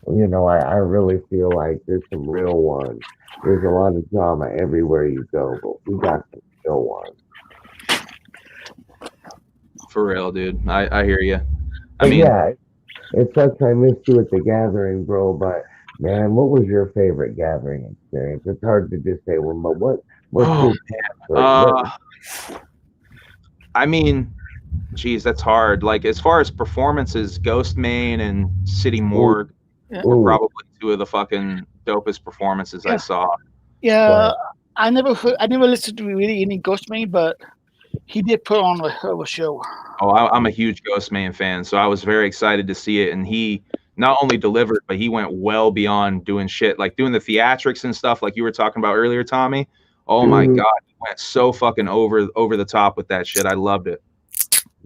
You know, I really feel like there's some real ones. There's a lot of drama everywhere you go, but we got some real ones. For real, dude. I hear you. It sucks I missed you at the gathering, bro, but man, what was your favorite gathering experience? It's hard to just say one, but what's I mean, geez, that's hard. Like as far as performances, Ghost Main and City Morgue were probably 2 of the fucking dopest performances I saw. Yeah, I never listened to really any Ghost Main, but he did put on a hell of a show. Oh, I'm a huge Ghost Main fan, so I was very excited to see it. And he not only delivered, but he went well beyond doing shit, like doing the theatrics and stuff like you were talking about earlier, Tommy. Oh my God, he went so fucking over the top with that shit. I loved it.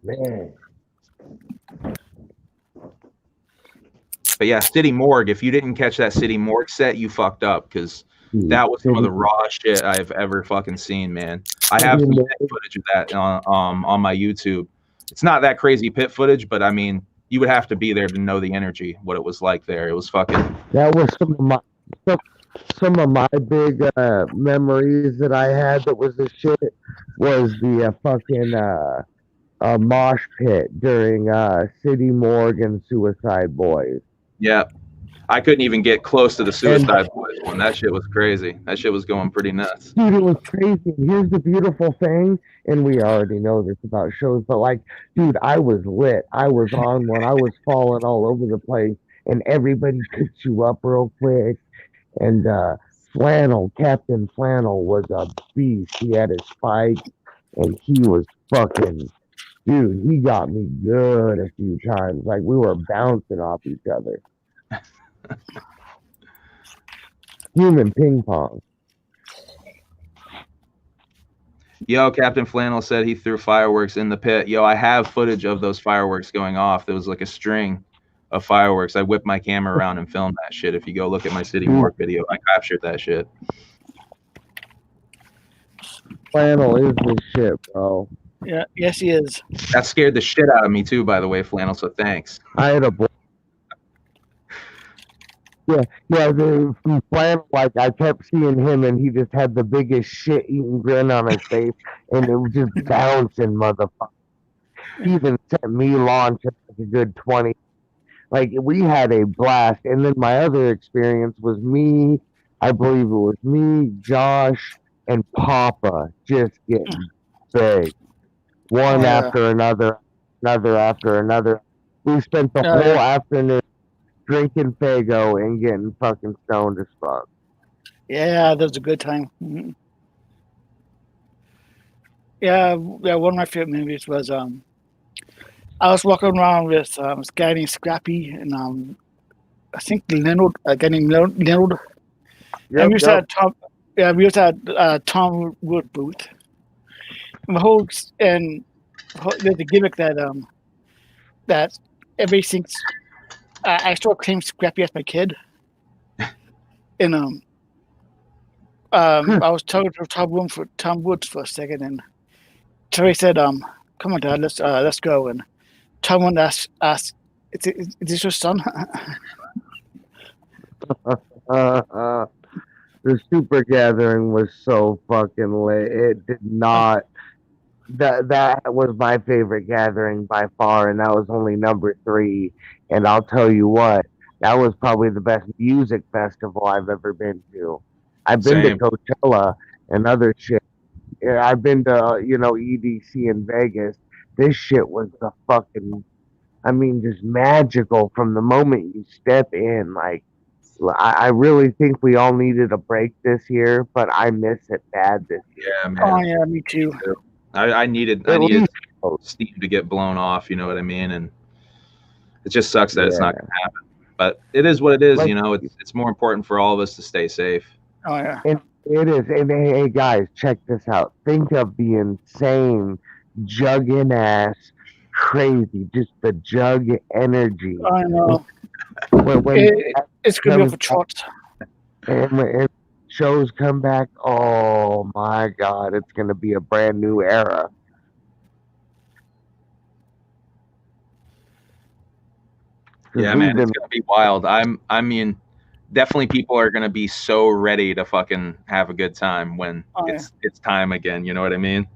Man. But yeah, City Morgue, if you didn't catch that City Morgue set, you fucked up because that was some of the raw shit I've ever fucking seen, man. I have some pit footage of that on my YouTube. It's not that crazy pit footage, but I mean, you would have to be there to know the energy, what it was like there. It was fucking. That was some of my big memories that I had. That was the shit. Was the fucking mosh pit during City Morgue and Suicide Boys. Yeah. I couldn't even get close to the Suicide Boys one. That shit was crazy. That shit was going pretty nuts. Dude, it was crazy. Here's the beautiful thing, and we already know this about shows, but like, dude, I was lit. I was on one. I was falling all over the place, and everybody picked you up real quick. And Captain Flannel was a beast. He had his spike, and he was fucking, dude, he got me good a few times. Like, we were bouncing off each other. human ping pong. Yo, Captain Flannel said he threw fireworks in the pit. Yo, I have footage of those fireworks going off. There was like a string of fireworks. I whipped my camera around and filmed that shit. If you go look at my City Morgue video, I captured that shit. Flannel is his shit, bro. Yeah, yes, he is. That scared the shit out of me too, by the way, Flannel. So thanks. I had a the Flannel, like I kept seeing him, and he just had the biggest shit-eating grin on his face, and it was just bouncing, motherfucker. He even sent me launching like a good 20. Like we had a blast, and then my other experience was me. I believe it was me, Josh, and Papa just getting big, one after another after another. We spent the whole afternoon drinking Fago and getting fucking stoned as fuck. Yeah, that was a good time. Mm-hmm. Yeah, one of my favorite movies was I was walking around with this guy named Scrappy and I think Leonard, a guy named Leonard. Yep, and we used to have Tom Wood booth. And there's a gimmick that everybody thinks I still claim Scrappy as my kid. And I was talking to Tom Woods for a second, and Terry said, "Come on, Dad, let's go." And Tom Wood asked, "Is this your son?" The Super Gathering was so fucking lit. It did not. That was my favorite gathering by far, and that was only number 3. And I'll tell you what, that was probably the best music festival I've ever been to. I've been to Coachella and other shit. Yeah, I've been to EDC in Vegas. This shit was the fucking, I mean, just magical from the moment you step in. Like, I really think we all needed a break this year, but I miss it bad this year. Yeah, man. Oh yeah, me too. I needed steam to get blown off, you know what I mean? And it just sucks that it's not going to happen. But it is what it is, it's more important for all of us to stay safe. Oh yeah. And it is. And hey guys, check this out. Think of the insane jugging ass crazy, just the jug energy. I know. It's gonna be off the charts. And when shows come back, oh my god, it's gonna be a brand new era. Yeah, man, it's gonna be wild. I mean, definitely people are gonna be so ready to fucking have a good time when it's time again. You know what I mean?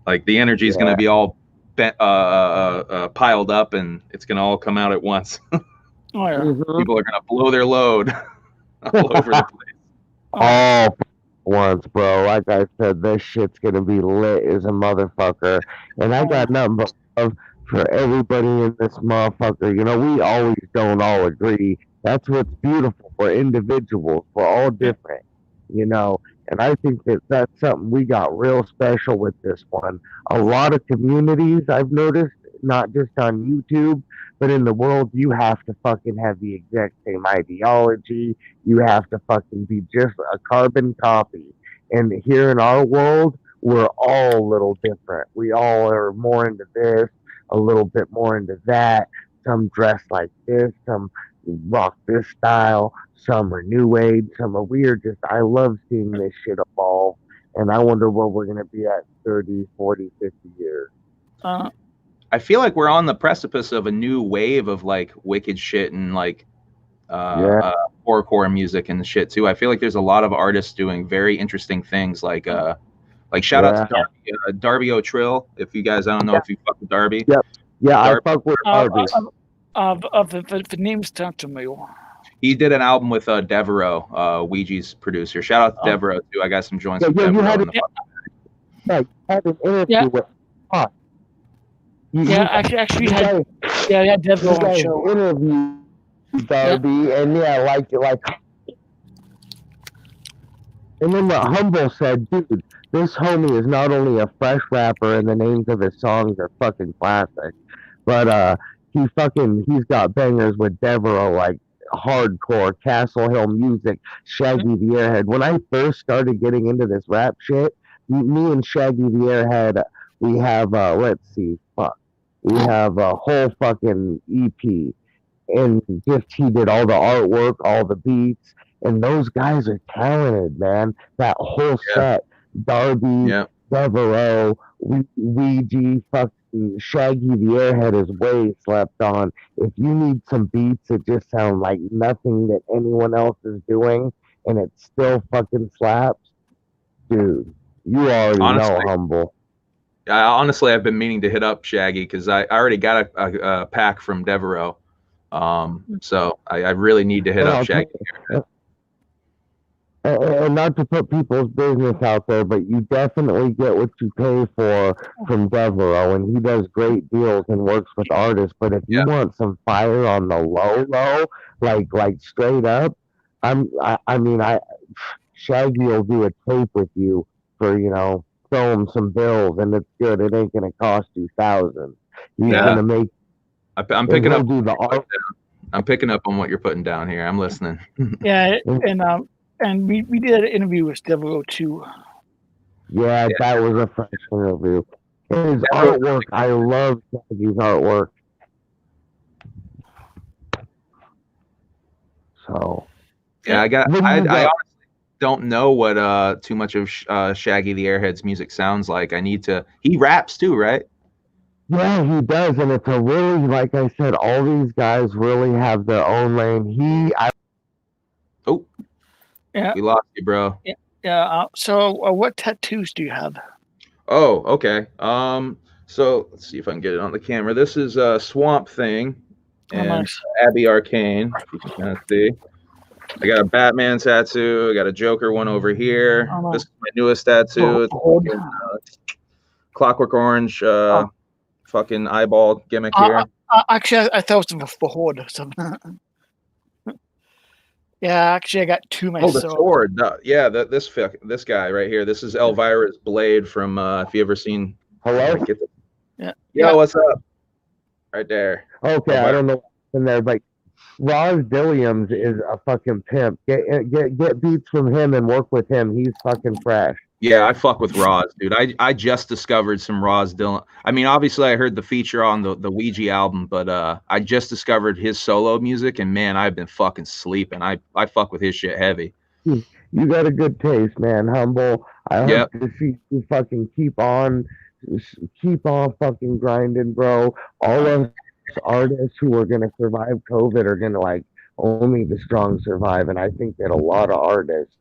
Like the energy is gonna be all piled up, and it's gonna all come out at once. Oh yeah. People are gonna blow their load all over the place. All once, bro. Like I said, this shit's gonna be lit as a motherfucker, and I got nothing but love for everybody in this motherfucker. We always don't all agree. That's what's beautiful. We're individuals. We're all different, and I think that's something we got real special with this one. A lot of communities I've noticed, not just on YouTube, but in the world, you have to fucking have the exact same ideology. You have to fucking be just a carbon copy. And here in our world, we're all a little different. We all are more into this, a little bit more into that. Some dress like this, some rock this style, some are new age, some are weird. I love seeing this shit evolve. And I wonder where we're going to be at 30, 40, 50 years. I feel like we're on the precipice of a new wave of like wicked shit and like horrorcore music and shit too. I feel like there's a lot of artists doing very interesting things. Like shout out to Darby O'Trill. If you guys, I don't know if you fuck with Darby. Yep. Yeah, I fuck with Darby. The name's sound familiar. He did an album with Devereaux, Ouija's producer. Shout out to Devereaux too. I got some joints with Devereaux. You had an interview with actually had Devereaux on the show. Interview Darby, and and then what Humble said, dude, this homie is not only a fresh rapper and the names of his songs are fucking classic, but he's got bangers with Devereaux, like hardcore Castle Hill Music, Shaggy the Airhead. When I first started getting into this rap shit, me and Shaggy the Airhead, we have let's see, fuck, we have a whole fucking EP, and just he did all the artwork, all the beats, and those guys are talented, man. That whole Yeah. set, Darby, Yeah. Devereaux, Ouija, fucking Shaggy the Airhead is way slept on. If you need some beats that just sound like nothing that anyone else is doing, and it still fucking slaps, dude, you already know, Humble. Honestly, I've been meaning to hit up Shaggy because I already got a pack from Devereaux. So I really need to hit up Shaggy. And not to put people's business out there, but you definitely get what you pay for from Devereaux, and he does great deals and works with artists. But if you want some fire on the low, like straight up, I mean, Shaggy will do a tape with you for, throw him some bills, and it's good. It ain't gonna cost you thousands. He's gonna make. I'm picking up. I'm picking up on what you're putting down here. I'm listening. Yeah, and we did an interview with Devereaux too. Yeah, that was a fresh interview. His artwork, I love Shaggy's artwork. So yeah, I honestly don't know what too much of Shaggy the Airhead's music sounds like. He raps too, right? Yeah, he does, and it's a really, like I said, all these guys really have their own lane. Yeah, we lost you, bro. Yeah. So, what tattoos do you have? Oh, okay. So let's see if I can get it on the camera. This is Swamp Thing and nice. Abby Arcane. If you can kind of see. I got a Batman tattoo. I got a Joker one over here. This is my newest tattoo. It's Clockwork Orange. Fucking eyeball gimmick here. Actually, I thought it was for Horde or something. Yeah, actually, I got two myself. Oh, the sword. Yeah, this guy right here. This is Elvira's blade from. If you ever seen. Hello. Yeah. Yo, what's up? Right there. Okay, Elvira. I don't know what's in there, but Roz Dilliams is a fucking pimp. Get beats from him and work with him. He's fucking fresh. Yeah, I fuck with Roz, dude. I just discovered some Roz Dillon. I mean, obviously I heard the feature on the Ouija album, but I just discovered his solo music, and man, I've been fucking sleeping. I fuck with his shit heavy. You got a good taste, man. Humble. I hope to see you fucking keep on fucking grinding, bro. All of artists who are gonna survive COVID are gonna only the strong survive, and I think that a lot of artists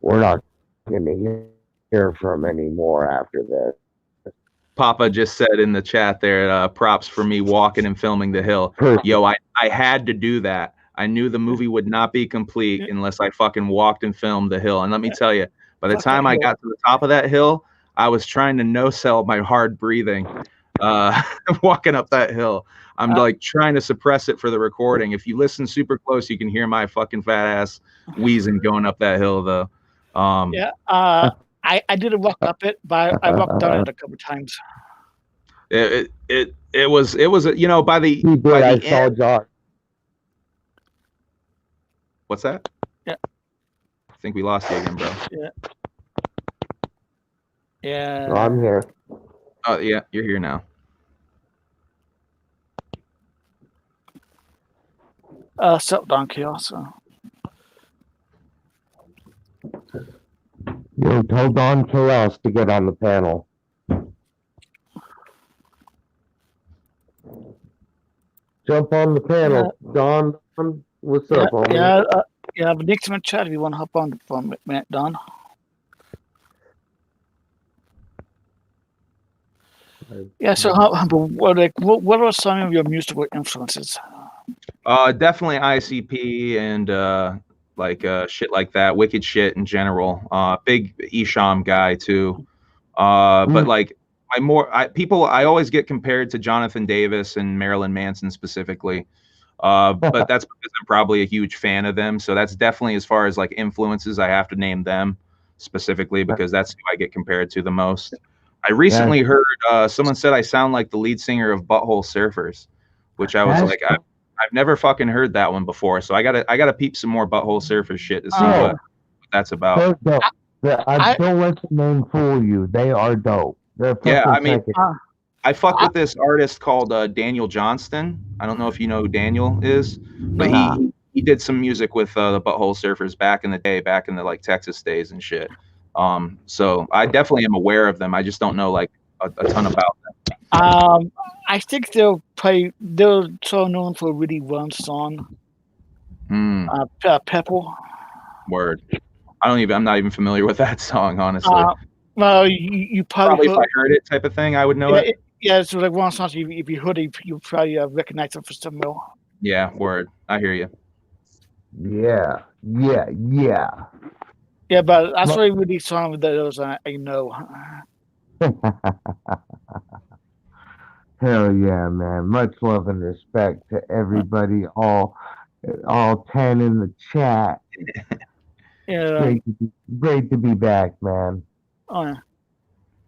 we're not gonna hear from anymore after this. Papa just said in the chat there, props for me walking and filming the hill. Yo, I had to do that. I knew the movie would not be complete unless I fucking walked and filmed the hill. And let me tell you, by the time I got to the top of that hill, I was trying to no-sell my hard breathing, walking up that hill. I'm like trying to suppress it for the recording. If you listen super close, you can hear my fucking fat ass wheezing going up that hill, though. I didn't walk up it, but I walked down it a couple times. It was by the end. Josh. What's that? Yeah. I think we lost you again, bro. Yeah. Yeah. No, I'm here. Oh yeah, you're here now. Sup, Don Chaos. Yo, tell Don Chaos to get on the panel. Jump on the panel. Don, what's up, homie? Yeah, but Nick's in the chat if you want to hop on for a minute, Don. Yeah, so what are some of your musical influences? Definitely ICP and shit like that, wicked shit in general. Big Esham guy too. But like I always get compared to Jonathan Davis and Marilyn Manson specifically. But that's because I'm probably a huge fan of them. So that's definitely, as far as like influences, I have to name them specifically because that's who I get compared to the most. I recently heard someone said I sound like the lead singer of Butthole Surfers, which I was like, I've never fucking heard that one before, so I gotta peep some more Butthole Surfers shit to see what that's about. They're dope. I- Don't let the name fool you. They are dope. They're fucking Yeah, I mean, second. I fuck with this artist called Daniel Johnston. I don't know if you know who Daniel is, but he did some music with the Butthole Surfers back in the day, back in the like Texas days and shit. So I definitely am aware of them. I just don't know like a ton about them. I think they're so known for really one song, Pepple. Word. I'm not even familiar with that song, honestly. Well, you Probably if I heard it type of thing, I would know it. Yeah, it's like one song. If you heard it, you probably recognize it for some more. Yeah, word. I hear you. Yeah. Yeah, but that's really song of those I know. Hell yeah, man. Much love and respect to everybody, all 10 in the chat. Yeah. Great to be back, man. Oh, yeah.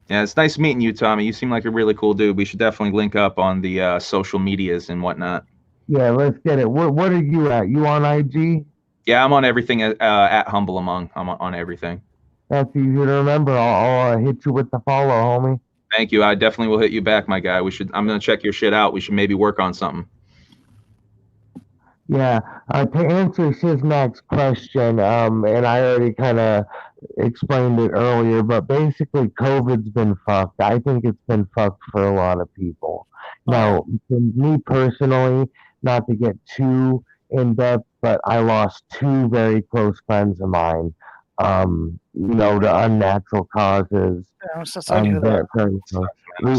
Yeah, it's nice meeting you, Tommy. You seem like a really cool dude. We should definitely link up on the social medias and whatnot. Yeah, let's get it. What are you at? You on IG? Yeah, I'm on everything at Humble Among. I'm on everything. That's easy to remember. I'll hit you with the follow, homie. Thank you. I definitely will hit you back, my guy. I'm gonna check your shit out. We should maybe work on something. Yeah. To answer Shizmak's question, and I already kind of explained it earlier, but basically COVID's been fucked. I think it's been fucked for a lot of people. Now, for me personally, not to get too in depth, but I lost two very close friends of mine. To unnatural causes. I'm so sorry to hear that. We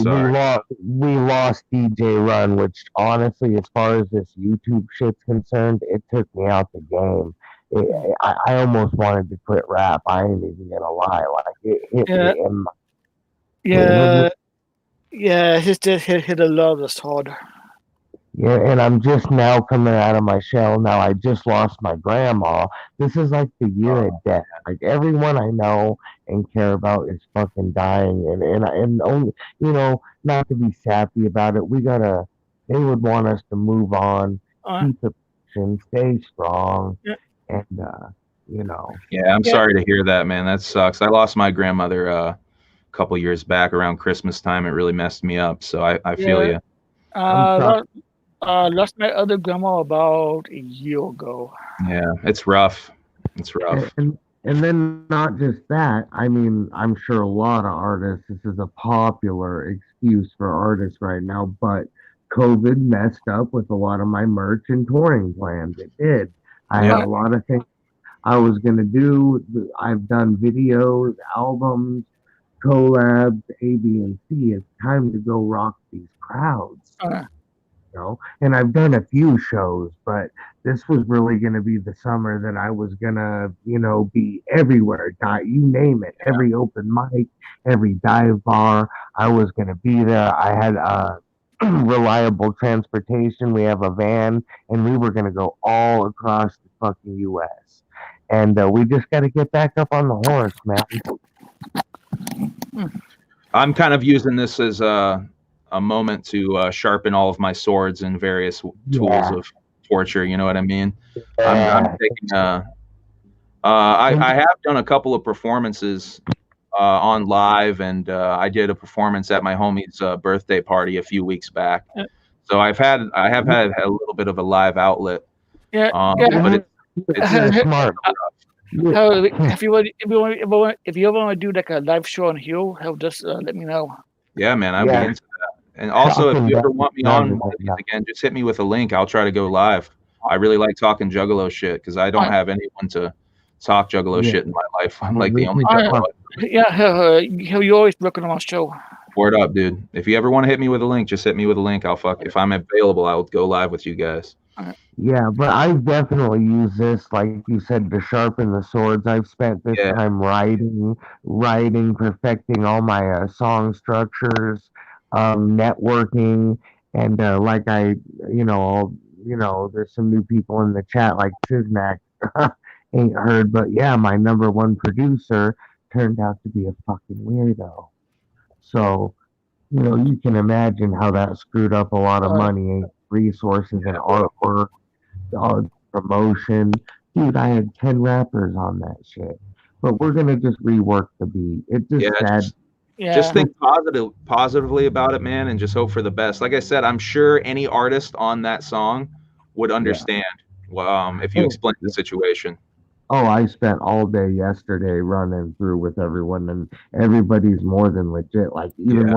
lost DJ Run, which honestly, as far as this YouTube shit's concerned, it took me out the game. I almost wanted to quit rap. I ain't even gonna lie. Like it hit me in my, hit a lot of us hard. Yeah, and I'm just now coming out of my shell. Now I just lost my grandma. This is like the year of death. Like everyone I know and care about is fucking dying, and only not to be sappy about it. They would want us to move on, keep the passion, stay strong, and Yeah, I'm sorry to hear that, man. That sucks. I lost my grandmother a couple years back around Christmas time. It really messed me up. So I feel you. Lost my other grandma about a year ago. Yeah, it's rough. It's rough. And then not just that. I mean, I'm sure a lot of artists, this is a popular excuse for artists right now, but COVID messed up with a lot of my merch and touring plans. It did. I had a lot of things I was going to do. I've done videos, albums, collabs, A, B, and C. It's time to go rock these crowds. And I've done a few shows, but this was really going to be the summer that I was going to, be everywhere. You name it. Every open mic, every dive bar, I was going to be there. I had reliable transportation. We have a van, and we were going to go all across the fucking U.S. And we just got to get back up on the horse, man. I'm kind of using this as a moment to sharpen all of my swords and various tools of torture. You know what I mean? I'm taking. I have done a couple of performances on live, and I did a performance at my homie's birthday party a few weeks back. So I have had a little bit of a live outlet. But it's smart. If you ever want to do like a live show on here, just let me know. Yeah, man, I'd be into that. And also, if you ever want me on again, just hit me with a link. I'll try to go live. I really like talking Juggalo shit because I don't have anyone to talk Juggalo shit in my life. I'm like the only Juggalo. You're always working on my show. Word up, dude. If you ever want to hit me with a link, just hit me with a link. If I'm available, I'll go live with you guys. Yeah, but I've definitely used this, like you said, to sharpen the swords. I've spent this time writing, perfecting all my song structures, networking, and there's some new people in the chat like Siznak ain't heard, but yeah, my number one producer turned out to be a fucking weirdo. So, you can imagine how that screwed up a lot of money. resources and artwork, promotion. Dude, I had 10 rappers on that shit. But we're gonna just rework the beat. It's just Yeah, sad. just think positively about it, man, and just hope for the best. Like I said, I'm sure any artist on that song would understand if you Oh, explain the situation. oh, I spent all day yesterday running through with everyone, and everybody's more than legit. Like even Yeah,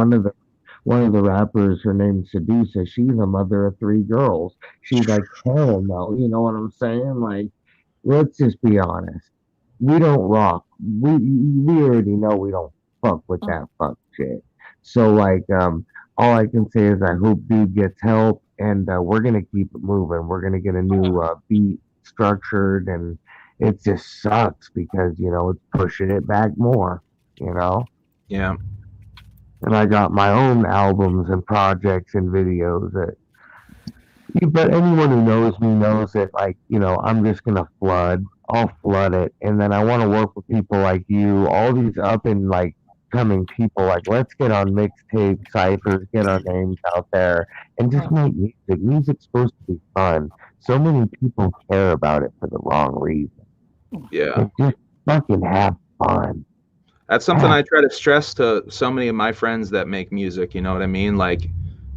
one of the rappers, her name's Sedusa. She's a mother of three girls. She's like, hell no, you know what I'm saying? Like, let's just be honest. We don't rock. We already know we don't fuck with that fuck shit. So like, all I can say is I hope dude gets help, and we're gonna keep it moving. We're gonna get a new beat structured, and it just sucks because it's pushing it back more. You know, yeah, and I got my own albums and projects and videos that. But anyone who knows me knows that, like, I'm just gonna flood. I'll flood it, and then I want to work with people like you, all these up and like coming people. Like, let's get on mixtape ciphers, get our names out there, and just make music. Music's supposed to be fun. So many people care about it for the wrong reason. yeah. And just fucking have fun. That's something I try to stress to so many of my friends that make music. You know what I mean? Like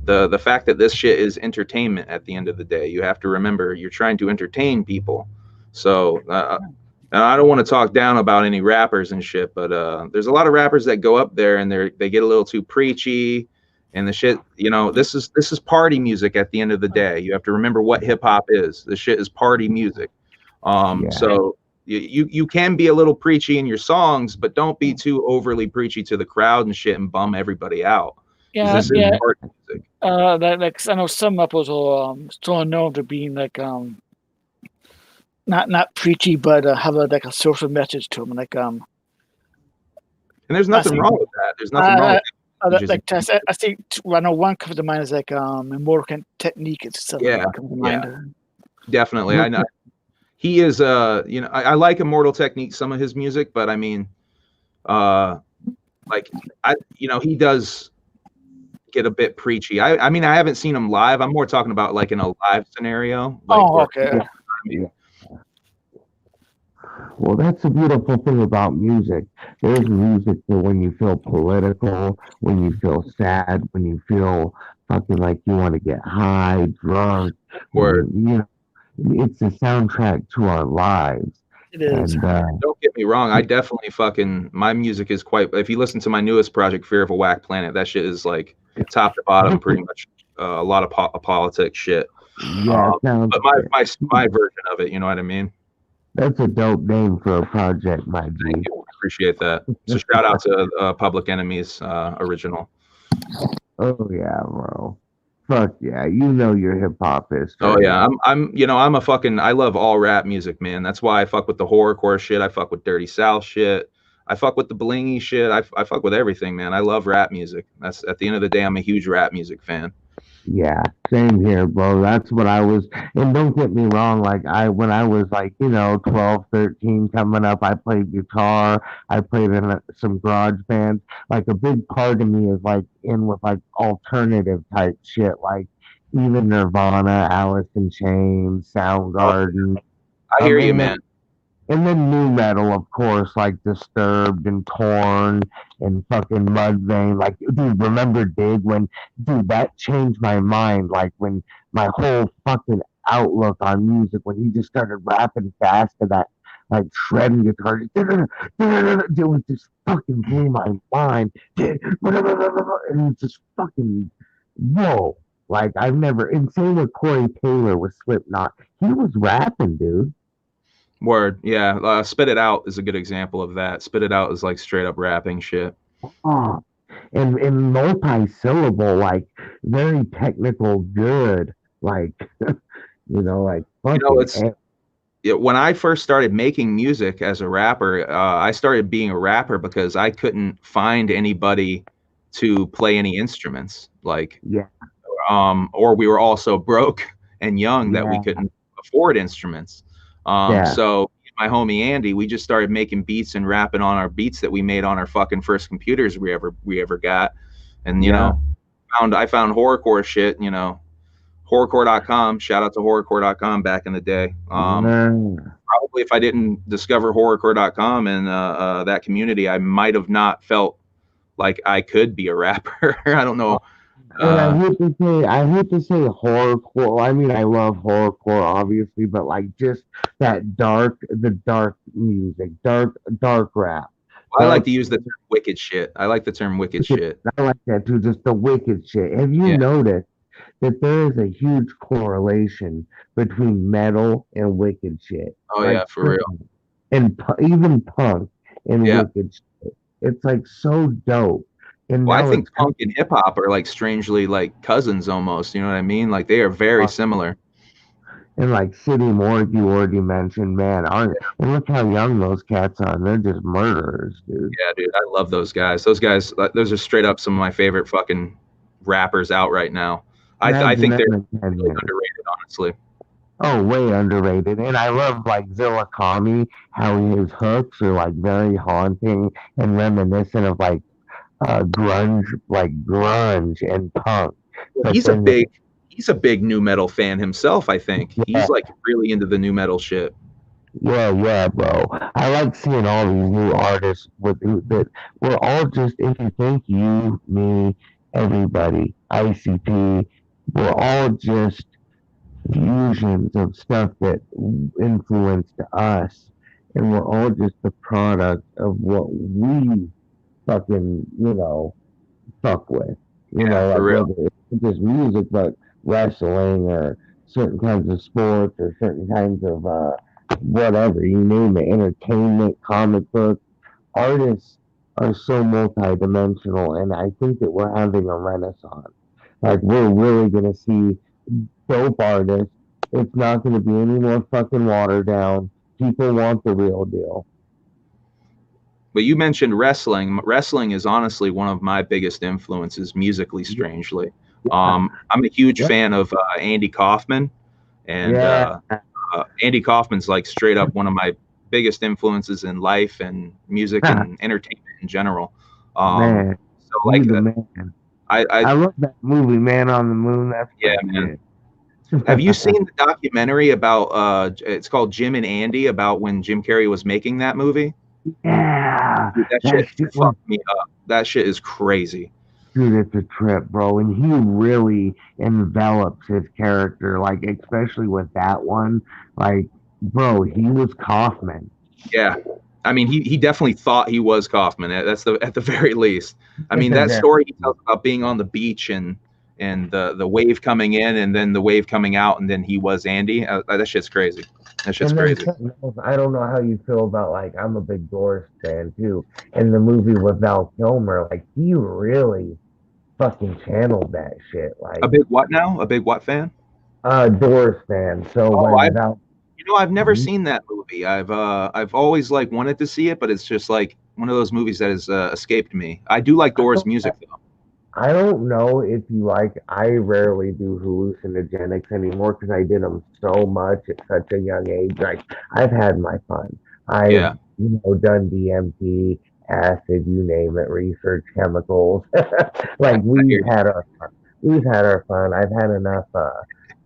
the fact that this shit is entertainment at the end of the day. You have to remember you're trying to entertain people. So and I don't want to talk down about any rappers and shit, but there's a lot of rappers that go up there and they get a little too preachy and the shit. This is party music at the end of the day. You have to remember what hip hop is. This shit is party music. So you can be a little preachy in your songs, but don't be too overly preachy to the crowd and shit and bum everybody out. This is party music. Like I know some rappers are still known to being like not preachy, but have like a social message to them. Like and there's nothing wrong with that. There's nothing wrong with that. I think I know one comes to mind is like Immortal Technique. It's something that comes to mind. Definitely. I know. He is I like Immortal Technique, some of his music, but I mean he does get a bit preachy. I mean I haven't seen him live. I'm more talking about like in a live scenario. Okay. Well, that's the beautiful thing about music. There's music for when you feel political, when you feel sad, when you feel fucking like you want to get high, drunk. Word. It's a soundtrack to our lives. It is. And, don't get me wrong. I definitely my music is quite. If you listen to my newest project, Fear of a Whack Planet, that shit is like top to bottom, pretty much a lot of politics shit. Yeah, but my version of it, you know what I mean? That's a dope name for a project, my G. Thank you. Appreciate that. So shout out to Public Enemy's original. Oh yeah, bro. Fuck yeah, your hip hop is. Oh yeah, I'm a fucking. I love all rap music, man. That's why I fuck with the horrorcore shit. I fuck with Dirty South shit. I fuck with the blingy shit. I fuck with everything, man. I love rap music. That's at the end of the day, I'm a huge rap music fan. Yeah, same here, bro. That's what I was. And don't get me wrong, like when I was like, 12, 13 coming up, I played guitar. I played in some garage bands. Like a big part of me is like in with like alternative type shit, like even Nirvana, Alice in Chains, Soundgarden. I hear you, man. And then new metal, of course, like Disturbed and Torn and fucking Mudvayne. Like, dude, remember Dig dude, that changed my mind. Like, when my whole fucking outlook on music, when he just started rapping fast to that, like, shredding guitar, it just fucking blew my mind. And it's just fucking, whoa. Like, I've never, and same with Corey Taylor with Slipknot. He was rapping, dude. Word, yeah. Spit It Out is a good example of that. Spit It Out is like straight up rapping shit. Oh, and multi-syllable, like very technical, good, like like when I first started making music as a rapper, I started being a rapper because I couldn't find anybody to play any instruments, or we were all so broke and young that we couldn't afford instruments. So my homie Andy, we just started making beats and rapping on our beats that we made on our fucking first computers we ever got. And I found horrorcore shit, horrorcore.com. Shout out to horrorcore.com back in the day. Probably if I didn't discover horrorcore.com and that community, I might have not felt like I could be a rapper. I don't know. And I hate to say horrorcore. I mean, I love horrorcore, obviously, but like just the dark music, dark rap. I like to use the term wicked shit. I like the term wicked shit. I like that too, just the wicked shit. Have you noticed that there is a huge correlation between metal and wicked shit? Oh, like, yeah, for real. And even punk and wicked shit. It's like so dope. And well, I think punk and hip hop are like strangely like cousins almost. You know what I mean? Like they are very similar. And like City Morgue, you already mentioned, man. And look how young those cats are. They're just murderers, dude. Yeah, dude. I love those guys. Those are straight up some of my favorite fucking rappers out right now. I think they're really underrated, honestly. Oh, way underrated. And I love like Zilla Kami, how his hooks are like very haunting and reminiscent of like grunge and punk. Well, he's a big nu metal fan himself, I think. Yeah. He's like really into the nu metal shit. Yeah, bro. I like seeing all these new artists that we're all just, if you think you, me, everybody, ICP, we're all just fusions of stuff that influenced us, and we're all just the product of what we fucking, fuck with. For real. It's just music, but wrestling or certain kinds of sports or certain kinds of whatever, you name it, entertainment, comic books. Artists are so multidimensional, and I think that we're having a renaissance. Like, we're really going to see dope artists. It's not going to be any more fucking watered down. People want the real deal. But you mentioned wrestling. Wrestling is honestly one of my biggest influences musically, strangely. I'm a huge fan of Andy Kaufman, and Andy Kaufman's like straight up one of my biggest influences in life and music and entertainment in general. Man, so like I love that movie, Man on the Moon. That's man. Have you seen the documentary about it's called Jim and Andy, about when Jim Carrey was making that movie? Yeah. Dude, that shit fucked me up. That shit is crazy. Dude, it's a trip, bro. And he really envelops his character, like, especially with that one. Like, bro, he was Kaufman. Yeah. I mean, he definitely thought he was Kaufman. That's at the very least. I mean, that story he tells about being on the beach and the wave coming in and then the wave coming out and then he was Andy. That shit's crazy. That shit's crazy. I don't know how you feel about, like, I'm a big Doors fan too. And the movie with Val Kilmer, like, he really fucking channeled that shit. Like, a big what now? A big what fan? Doors fan. So I've never seen that movie. I've always like wanted to see it, but it's just like one of those movies that has escaped me. I do like Doors music though. I don't know if you like. I rarely do hallucinogenics anymore because I did them so much at such a young age. Like, I've had my fun. I've done DMT, acid, you name it, research chemicals. Like, we've had our fun. I've had enough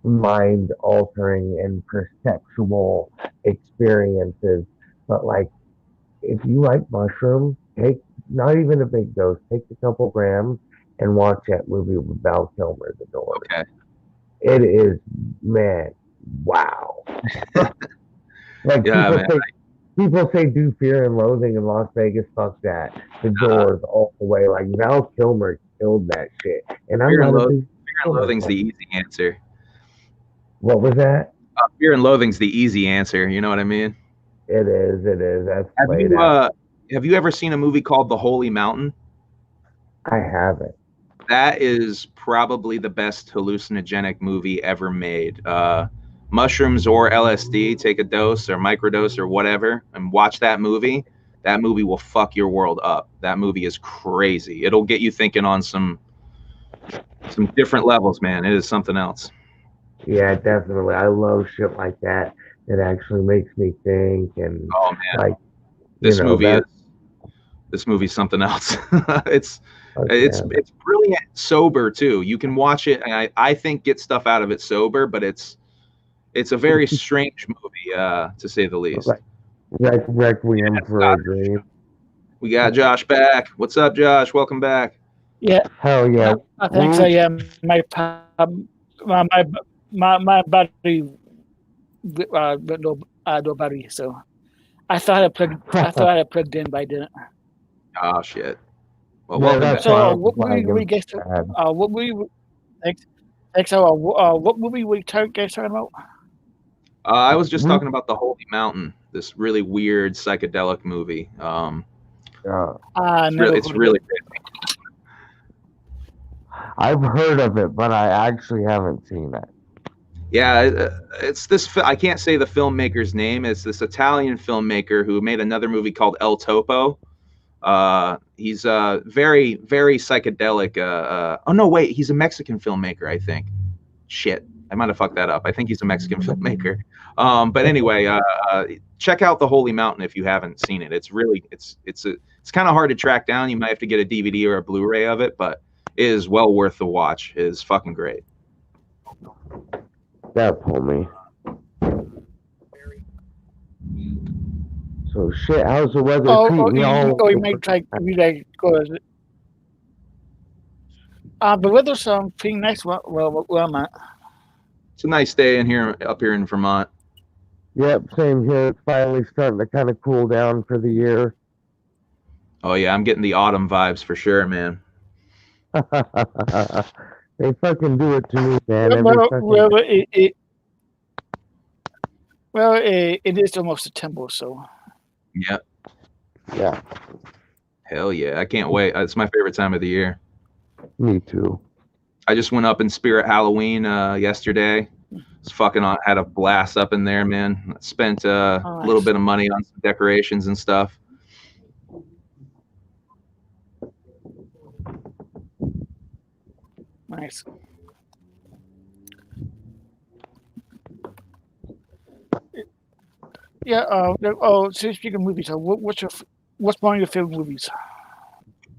mind altering and perceptual experiences. But like, if you like mushrooms, take not even a big dose, take a couple grams and watch that movie with Val Kilmer, The Doors. Okay. It is, man, wow. Like, people say do Fear and Loathing in Las Vegas, fuck that. The Doors all the way. Like, Val Kilmer killed that shit. And Fear and Loathing's the easy answer. What was that? Fear and Loathing's the easy answer. You know what I mean? It is. That's have you ever seen a movie called The Holy Mountain? I haven't. That is probably the best hallucinogenic movie ever made. Mushrooms or LSD, take a dose or microdose or whatever, and watch that movie. That movie will fuck your world up. That movie is crazy. It'll get you thinking on some different levels, man. It is something else. Yeah, definitely. I love shit like that. It actually makes me think. And oh man, like, this movie's something else. It's It's brilliant sober too. You can watch it, and I think get stuff out of it sober, but it's a very strange movie, to say the least. Requiem for a Dream. We got Josh back. What's up, Josh? Welcome back. Yeah. Hell yeah. I think so. Yeah, my battery went no battery, so I thought I plugged in, but I didn't. Oh shit. Well, Yeah, welcome that's back. So, fine. what movie? Thanks. What movie were you guys talking about? I was just talking about The Holy Mountain, this really weird psychedelic movie. It's really great. I've heard of it, but I actually haven't seen it. Yeah, it's this. I can't say the filmmaker's name. It's this Italian filmmaker who made another movie called El Topo. He's very, very psychedelic. Oh no, wait, he's a Mexican filmmaker, I think. Shit, I might have fucked that up. I think he's a Mexican filmmaker. But anyway, check out The Holy Mountain if you haven't seen it. It's really, it's kind of hard to track down. You might have to get a DVD or a Blu-ray of it, but it is well worth the watch. It is fucking great. That pulled me. So shit, how's the weather treating y'all? You might try really good. The weather's pretty nice. Where I'm at. It's a nice day up here in Vermont. Yep, same here. It's finally starting to kind of cool down for the year. Oh yeah, I'm getting the autumn vibes for sure, man. They fucking do it to me, man. It is almost September, so. Yeah. Yeah. Hell yeah, I can't wait. It's my favorite time of the year. Me too. I just went up in Spirit Halloween yesterday. It's fucking had a blast up in there, man. I spent a little bit of money on some decorations and stuff. Nice. Yeah. So speaking of movies, what's one of your favorite movies?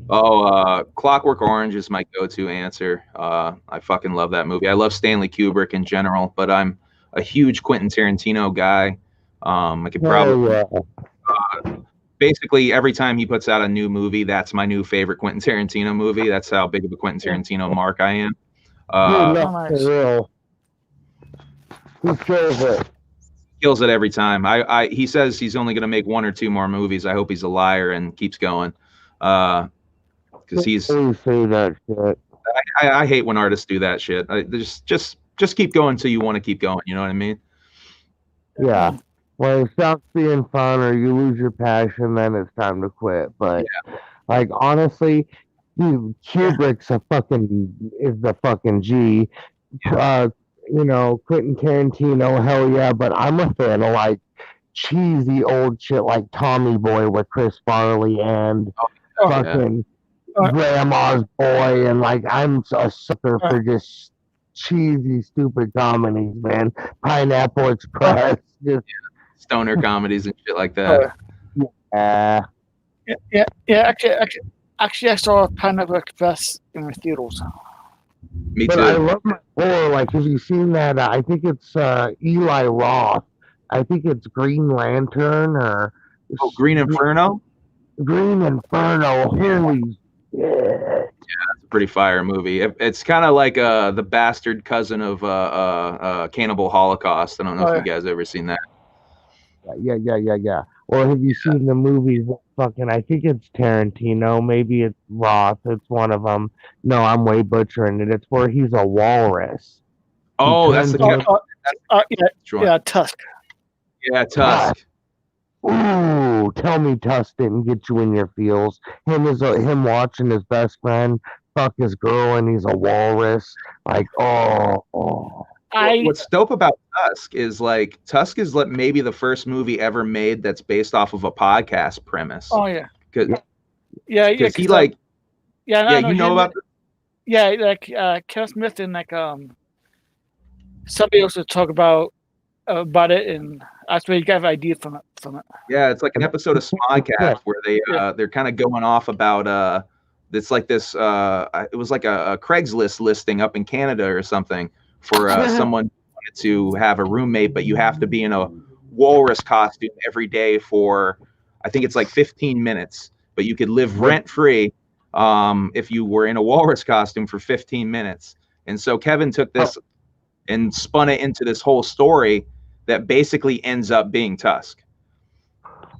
Clockwork Orange is my go-to answer. I fucking love that movie. I love Stanley Kubrick in general, but I'm a huge Quentin Tarantino guy. I could probably basically every time he puts out a new movie, that's my new favorite Quentin Tarantino movie. That's how big of a Quentin Tarantino mark I am. For real. He kills it. Kills it every time. He says he's only going to make 1 or 2 more movies. I hope he's a liar and keeps going. Because he's. Say that shit. I hate when artists do that shit. Just keep going until you want to keep going. You know what I mean? Yeah. When it stops being fun or you lose your passion, then it's time to quit. But like honestly, Kubrick's is the fucking G. Quentin Tarantino, hell yeah. But I'm a fan of like cheesy old shit like Tommy Boy with Chris Farley and fucking Grandma's Boy, and like I'm a sucker for just cheesy, stupid comedies, man. Pineapple Express, just stoner comedies and shit like that. Yeah. Actually, I saw Pineapple Express in the theaters. Me too. But I love my horror. Like, have you seen that? I think it's Eli Roth. I think it's Green Lantern or Green Inferno. Green Inferno. Holy shit! Yeah, it's a pretty fire movie. It's kind of like the bastard cousin of Cannibal Holocaust. I don't know if you guys ever seen that. Yeah. Or have you seen the movie? Fucking, I think it's Tarantino. Maybe it's Roth. It's one of them. No, I'm way butchering it. It's where he's a walrus. Oh, that's the Tusk. Yeah, Tusk. Ooh, tell me Tusk didn't get you in your feels. Him watching his best friend fuck his girl and he's a walrus. Like, What's dope about Tusk is maybe the first movie ever made that's based off of a podcast premise. Oh yeah. Because he like. About this? Yeah, like Kevin Smith and like somebody else to talk about it, and that's where you got an idea from it. Yeah, it's like an episode of Smodcast where they're kind of going off about It's like this. It was like a Craigslist listing up in Canada or something for someone who wanted to have a roommate, but you have to be in a walrus costume every day for, I think it's like 15 minutes, but you could live rent free if you were in a walrus costume for 15 minutes. And so Kevin took this and spun it into this whole story that basically ends up being Tusk.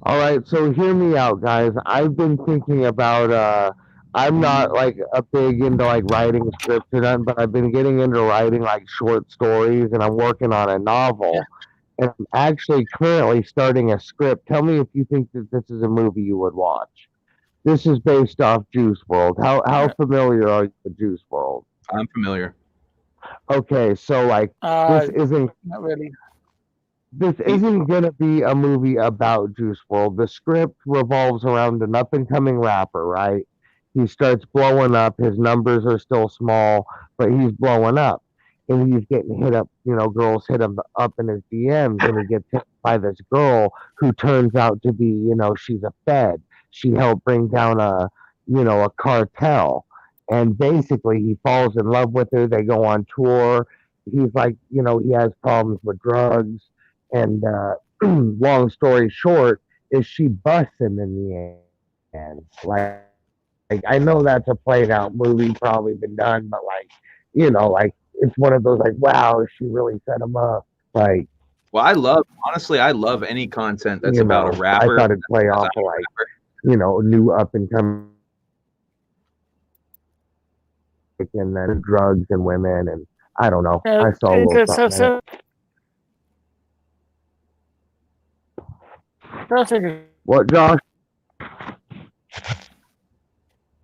All right, so hear me out, guys. I've been thinking about. I'm not like a big into like writing scripts or nothing, but I've been getting into writing like short stories, and I'm working on a novel. And I'm actually currently starting a script. Tell me if you think that this is a movie you would watch. This is based off Juice World. How familiar are you with Juice World? I'm familiar. Okay, so like this isn't Not really. this isn't gonna be a movie about Juice World. The script revolves around an up and coming rapper, right? He starts blowing up. His numbers are still small, but he's blowing up. And he's getting hit up, girls hit him up in his DMs, and he gets hit by this girl who turns out to be, she's a Fed. She helped bring down a cartel. And basically he falls in love with her. They go on tour. He's like, he has problems with drugs. And long story short, is she busts him in the end. Like I know that's a played out movie, probably been done, but like it's one of those like, wow, she really set him up. Like, well, I love any content that's about a rapper. I thought it'd play off of like, new up and coming, and then drugs and women, and I don't know. I saw a little something. What, Josh?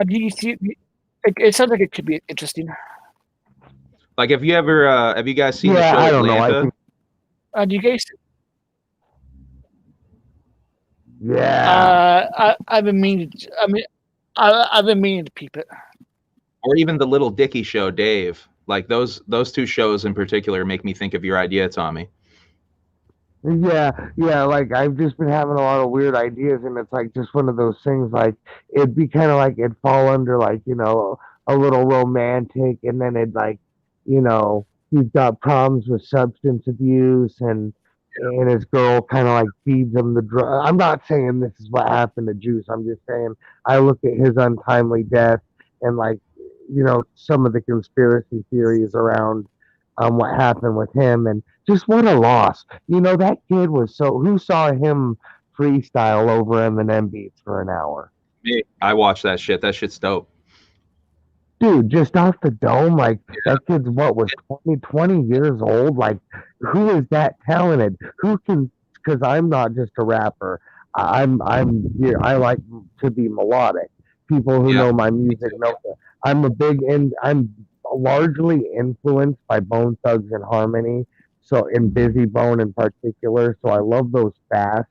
Do you see? It sounds like it could be interesting. Like, have you guys seen the show I don't Atlanta? know. Do you guys? Yeah. I've been meaning. I've been meaning to peep it. Or even the Little Dicky show, Dave. Like those two shows in particular make me think of your idea, Tommy. Yeah, like I've just been having a lot of weird ideas, and it's like just one of those things. Like it'd be kind of like it'd fall under like a little romantic, and then it'd like he's got problems with substance abuse, and his girl kind of like feeds him the drug. I'm not saying this is what happened to Juice. I'm just saying I look at his untimely death and like some of the conspiracy theories around what happened with him, and just what a loss. That kid was who saw him freestyle over Eminem beats for an hour? Me. I watched that shit. That shit's dope. Dude, just off the dome, like that kid's was 20 years old. Like, who is that talented? Who can? Because I'm not just a rapper. I like to be melodic. People who know my music know that I'm largely influenced by Bone Thugs and Harmony. So in Busy Bone in particular. So I love those fast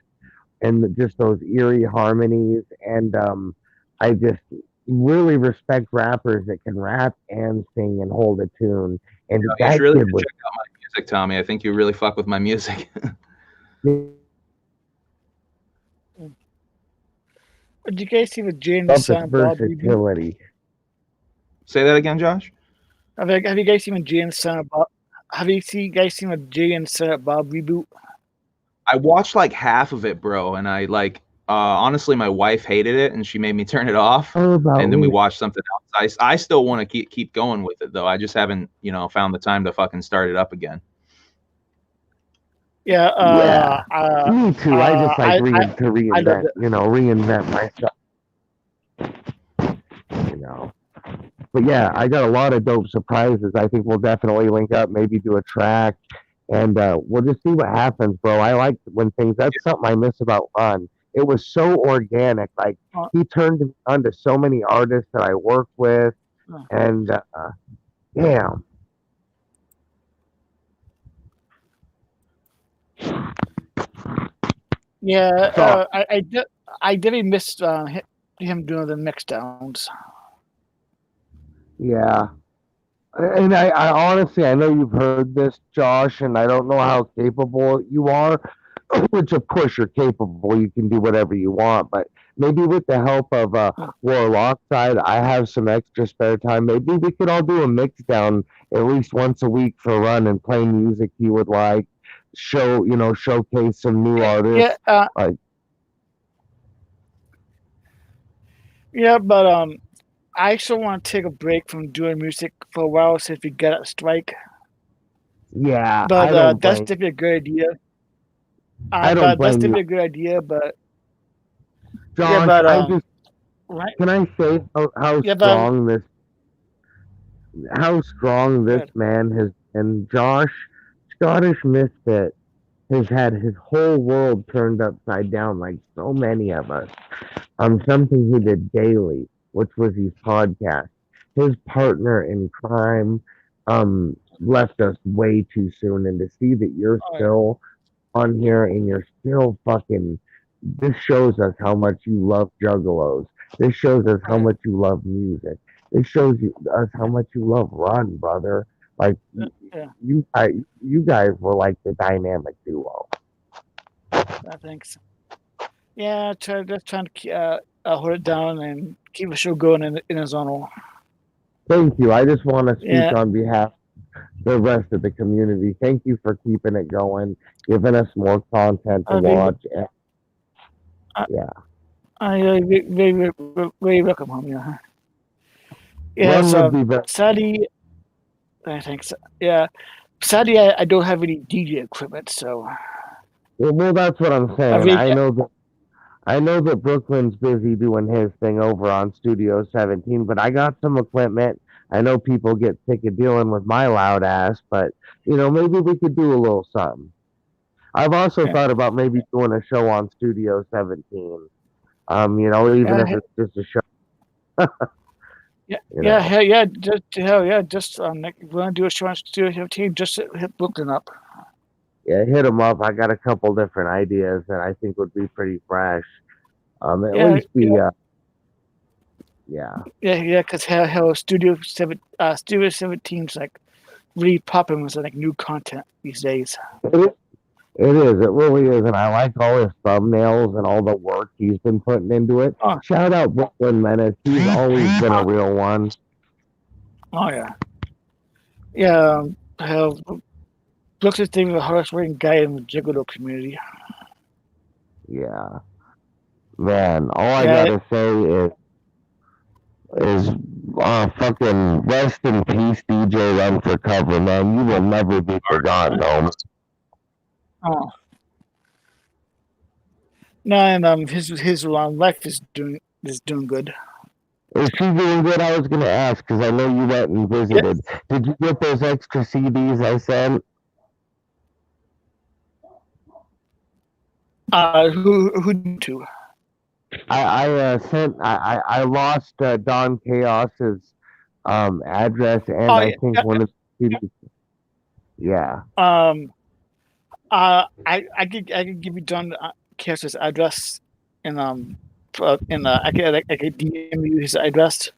and just those eerie harmonies. And I just really respect rappers that can rap and sing and hold a tune. And that really kid was check out my music, Tommy. I think you really fuck with my music. Did you guys see the Jay and the Silent Bob reboot? versatility. Say that again, Josh. Have you guys seen the Jay and the Silent Bob? Have you guys seen the Jay and the Silent Bob reboot? I watched like half of it, bro, and I like honestly, my wife hated it, and she made me turn it off. And then we watched something else. I still want to keep going with it, though. I just haven't, found the time to fucking start it up again. Yeah, me too. I just like to reinvent, reinvent myself. But yeah, I got a lot of dope surprises. I think we'll definitely link up, maybe do a track, and we'll just see what happens, bro. I like when things. That's something I miss about Ron. It was so organic. Like he turned me on to so many artists that I worked with, and damn. Yeah, I did miss him doing the mix downs. Yeah. And I honestly, I know you've heard this, Josh, and I don't know how capable you are, which of course you're capable. You can do whatever you want, but maybe with the help of Warlock side, I have some extra spare time. Maybe we could all do a mix down at least once a week for a run and play music you would like. Showcase some new artists. Like, but I actually want to take a break from doing music for a while since we got a strike. yeah, But that's definitely a good idea. I don't blame that's definitely you. a good idea, but Josh, yeah, but right? Can I say how yeah, strong this good. man has been? Josh, Scottish Misfit, has had his whole world turned upside down, like so many of us. Something he did daily, which was his podcast. His partner in crime, left us way too soon, and to see that you're Oh, yeah. still on here and you're still fucking. This shows us how much you love Juggalos. This shows us how much you love music. This shows us how much you love Run, brother. Like Yeah, you guys were like the dynamic duo. thanks. Yeah, just trying to hold it down and keep the show going in a zone. Thank you. I just want to speak Yeah, on behalf of the rest of the community. Thank you for keeping it going, giving us more content to I'll be, watch. Yeah. very welcome home. Yeah, yeah. Run would So be better. sadly, thanks. Yeah, sadly, I don't have any DJ equipment, so Well, that's what I'm I saying. really, I know that Brooklyn's busy doing his thing over on Studio 17, but I got some equipment. I know people get sick of dealing with my loud ass, but maybe we could do a little something. I've also yeah, thought about maybe doing a show on Studio 17. Even if yeah, it's just a show, yeah, you know. just like, if you want to do a show on Studio 17, just hit Brooklyn up. Yeah, hit them up. I got a couple different ideas that I think would be pretty fresh. At Yeah, least be, yeah. yeah, because hell, Studio 17's like really popping with like new content these days. It is. It really is. And I like all his thumbnails and all the work he's been putting into it. Oh, Shout out Brooklyn Menace. He's always been a real one. oh yeah, yeah. Hell, Brooklyn's the hardest working guy in the Gigolo community. Yeah. Man, all I Yeah, gotta say is fucking rest in peace, DJ Run for Cover, man. You will never be forgotten, homie. oh no, and his life is doing good. Is she doing good? I was gonna ask because I know you went and Yeah, visited. Did you get those extra CDs I sent? who to? I lost Don Chaos's address and Oh I yeah, think one of the CDs. Yeah. I could give you John Chaos's address, and I could DM you his address.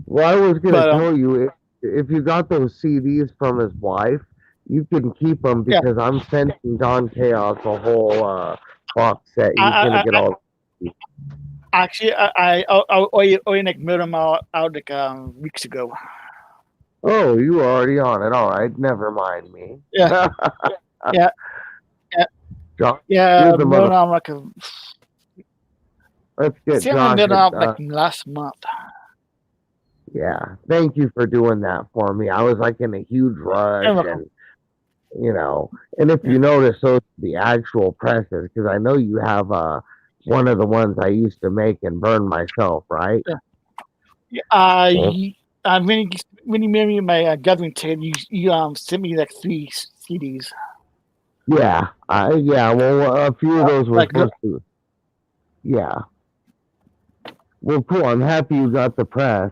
Well, I was gonna But tell you if you got those CDs from his wife, you can keep them yeah, because I'm sending Don Chaos a whole box set. He's gonna I get all. actually I like mailed him out like weeks ago. Oh, you were already on it. All right, never mind me. Yeah, yeah, yeah, Josh, yeah. you're the Mailed mother. him like Let's get same Josh. mailed out like last month. Yeah, thank you for doing that for me. I was like in a huge rush, You're welcome. and if Yeah, you notice, those the actual presses because I know you have one of the ones I used to make and burn myself, right? yeah. Well, When you made me my gathering ticket, you sent me like 3 CDs. yeah, Well, a few of those were Like supposed to. Yeah. Well, cool. I'm happy you got the press.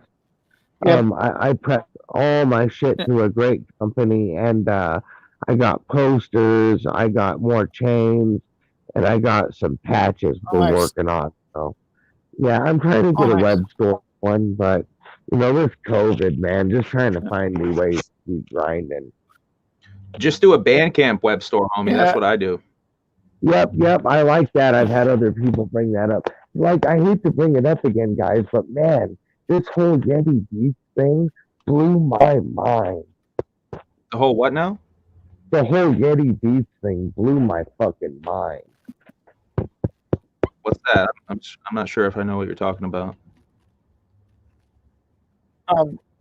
yeah, I pressed all my shit yeah. to a great company, and I got posters, I got more chains, and I got some patches Oh we're nice, working on. So yeah, I'm trying to oh get a nice. web store one, but with COVID, man, just trying to find new ways to keep grinding. Just do a Bandcamp web store, homie. That's Yeah, what I do. Yep. I like that. I've had other people bring that up. Like, I hate to bring it up again, guys, but man, this whole Yeti Beats thing blew my mind. The whole what now? The whole Yeti Beats thing blew my fucking mind. What's that? I'm not sure if I know what you're talking about.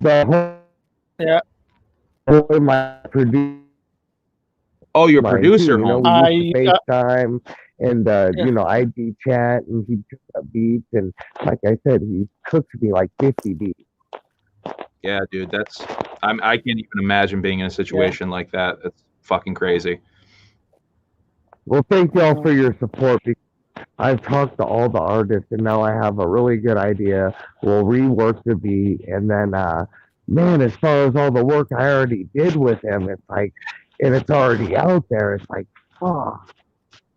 The whole Yeah. my producer Oh, your mine too. producer You know, home. we used to FaceTime and Yeah. you know, ID chat, and he took up beats, and like I said, he cooked me like 50 beats. Yeah, dude, I can't even imagine being in a situation like that. That's fucking crazy. Well, thank y'all for your support. Because I've talked to all the artists, and now I have a really good idea. We'll rework the beat, and then, man, as far as all the work I already did with him, it's like, and it's already out there. It's like, fuck.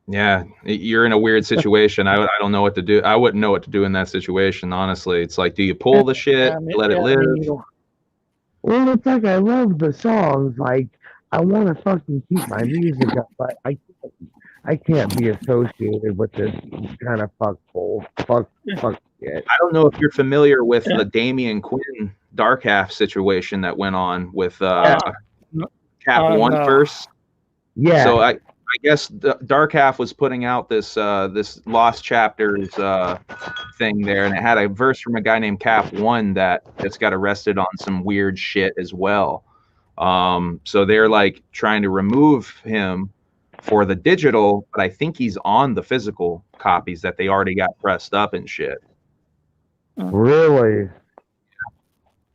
Yeah, you're in a weird situation. I don't know what to do. I wouldn't know what to do in that situation, honestly. It's like, do you pull the shit, let it live? Well, it's like I love the songs. Like, I want to fucking keep my music up, but I can't be associated with this kind of fuck shit. I don't know if you're familiar with the Damian Quinn Dark Half situation that went on with Cap One no. first. Yeah. So I guess the Dark Half was putting out this this Lost Chapters thing there, and it had a verse from a guy named Cap One that just got arrested on some weird shit as well. So they're like trying to remove him for the digital, but I think he's on the physical copies that they already got pressed up and shit. Really?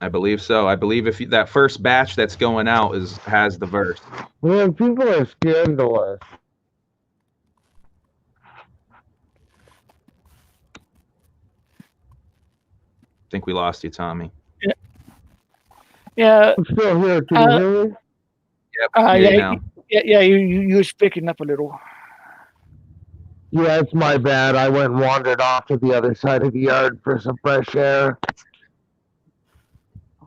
I believe so. I believe if that first batch that's going out has the verse. Man, people are scandalous. I think we lost you, Tommy. Yeah. I'm still here. Can you hear me? Yeah, you was picking up a little. Yeah, it's my bad. I went and wandered off to the other side of the yard for some fresh air.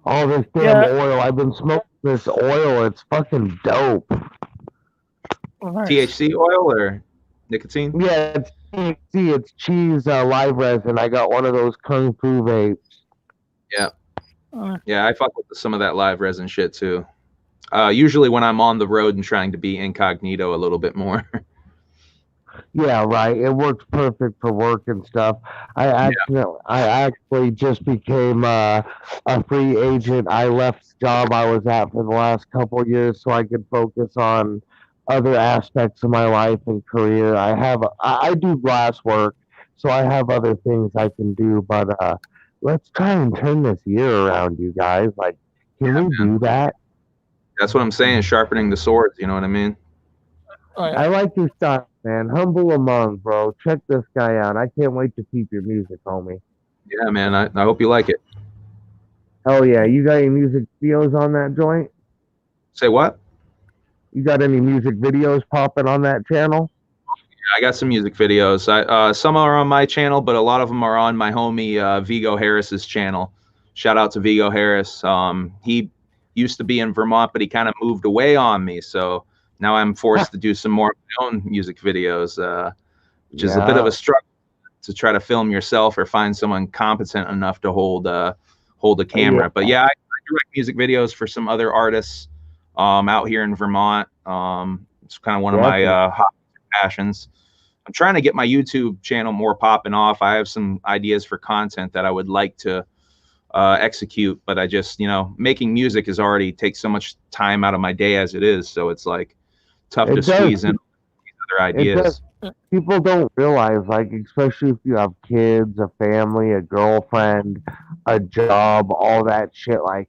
All this damn oil. I've been smoking this oil. It's fucking dope. Oh, nice. THC oil or nicotine? Yeah, it's THC. It's cheese live resin. I got one of those Kung Fu vapes. Yeah. Yeah, I fuck with some of that live resin shit too. Usually when I'm on the road and trying to be incognito a little bit more. Yeah, right. It works perfect for work and stuff. I actually just became a free agent. I left the job I was at for the last couple of years so I could focus on other aspects of my life and career. I do glass work, so I have other things I can do. But let's try and turn this year around, you guys. Like, can we do that? That's what I'm saying. Sharpening the swords. You know what I mean? I like your style, man. Humble among, bro. Check this guy out. I can't wait to peep your music, homie. Yeah, man. I hope you like it. Hell yeah. You got any music videos on that joint? Say what? You got any music videos popping on that channel? Yeah, I got some music videos. Some are on my channel, but a lot of them are on my homie Vigo Harris's channel. Shout out to Vigo Harris. He used to be in Vermont, but he kind of moved away on me. So now I'm forced to do some more of my own music videos, which is a bit of a struggle to try to film yourself or find someone competent enough to hold a camera. Yeah. But yeah, I direct music videos for some other artists out here in Vermont. It's kind of one of my hot passions. I'm trying to get my YouTube channel more popping off. I have some ideas for content that I would like to execute, but I just, making music is already takes so much time out of my day as it is. So it's like tough to squeeze in other ideas. People don't realize, like, especially if you have kids, a family, a girlfriend, a job, all that shit, like,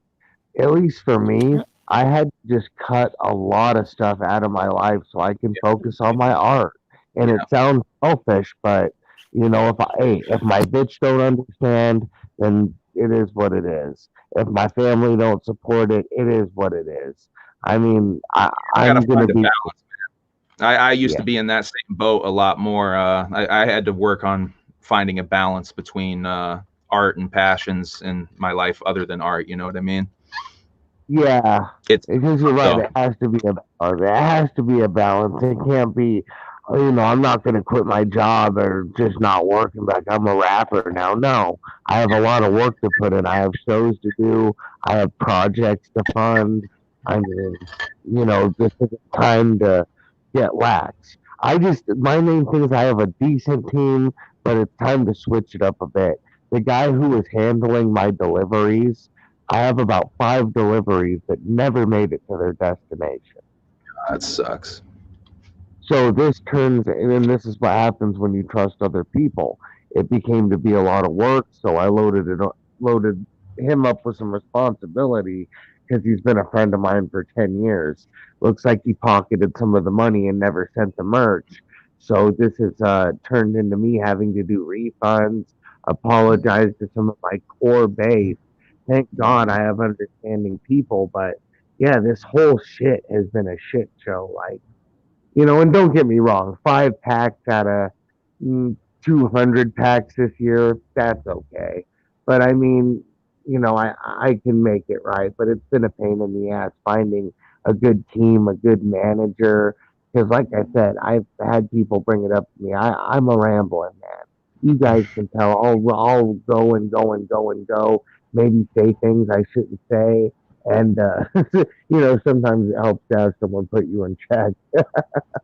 at least for me, I had to just cut a lot of stuff out of my life so I can focus on my art. And it sounds selfish, but if my bitch don't understand, then it is what it is. If my family don't support it, it is what it is. I mean, I'm gonna be. I used to be in that same boat a lot more. I had to work on finding a balance between art and passions in my life other than art. You know what I mean? Yeah, because you're right. It has to be a balance. It can't be I'm not going to quit my job or just not working like I'm a rapper now. No, I have a lot of work to put in. I have shows to do. I have projects to fund. I mean, this is time to get lax. My main thing is I have a decent team, but it's time to switch it up a bit. The guy who was handling my deliveries, I have about 5 deliveries that never made it to their destination. That sucks. So and then this is what happens when you trust other people. It became to be a lot of work, so I loaded him up with some responsibility because he's been a friend of mine for 10 years. Looks like he pocketed some of the money and never sent the merch. So this has turned into me having to do refunds, apologize to some of my core base. Thank God I have understanding people, but yeah, this whole shit has been a shit show. Like, and don't get me wrong, 5 packs out of 200 packs this year, that's okay. But I mean, I can make it right, but it's been a pain in the ass finding a good team, a good manager. Because, like I said, I've had people bring it up to me. I'm a rambling man. You guys can tell. I'll go and go and go and go. Maybe say things I shouldn't say. And, sometimes it helps to have someone put you in check.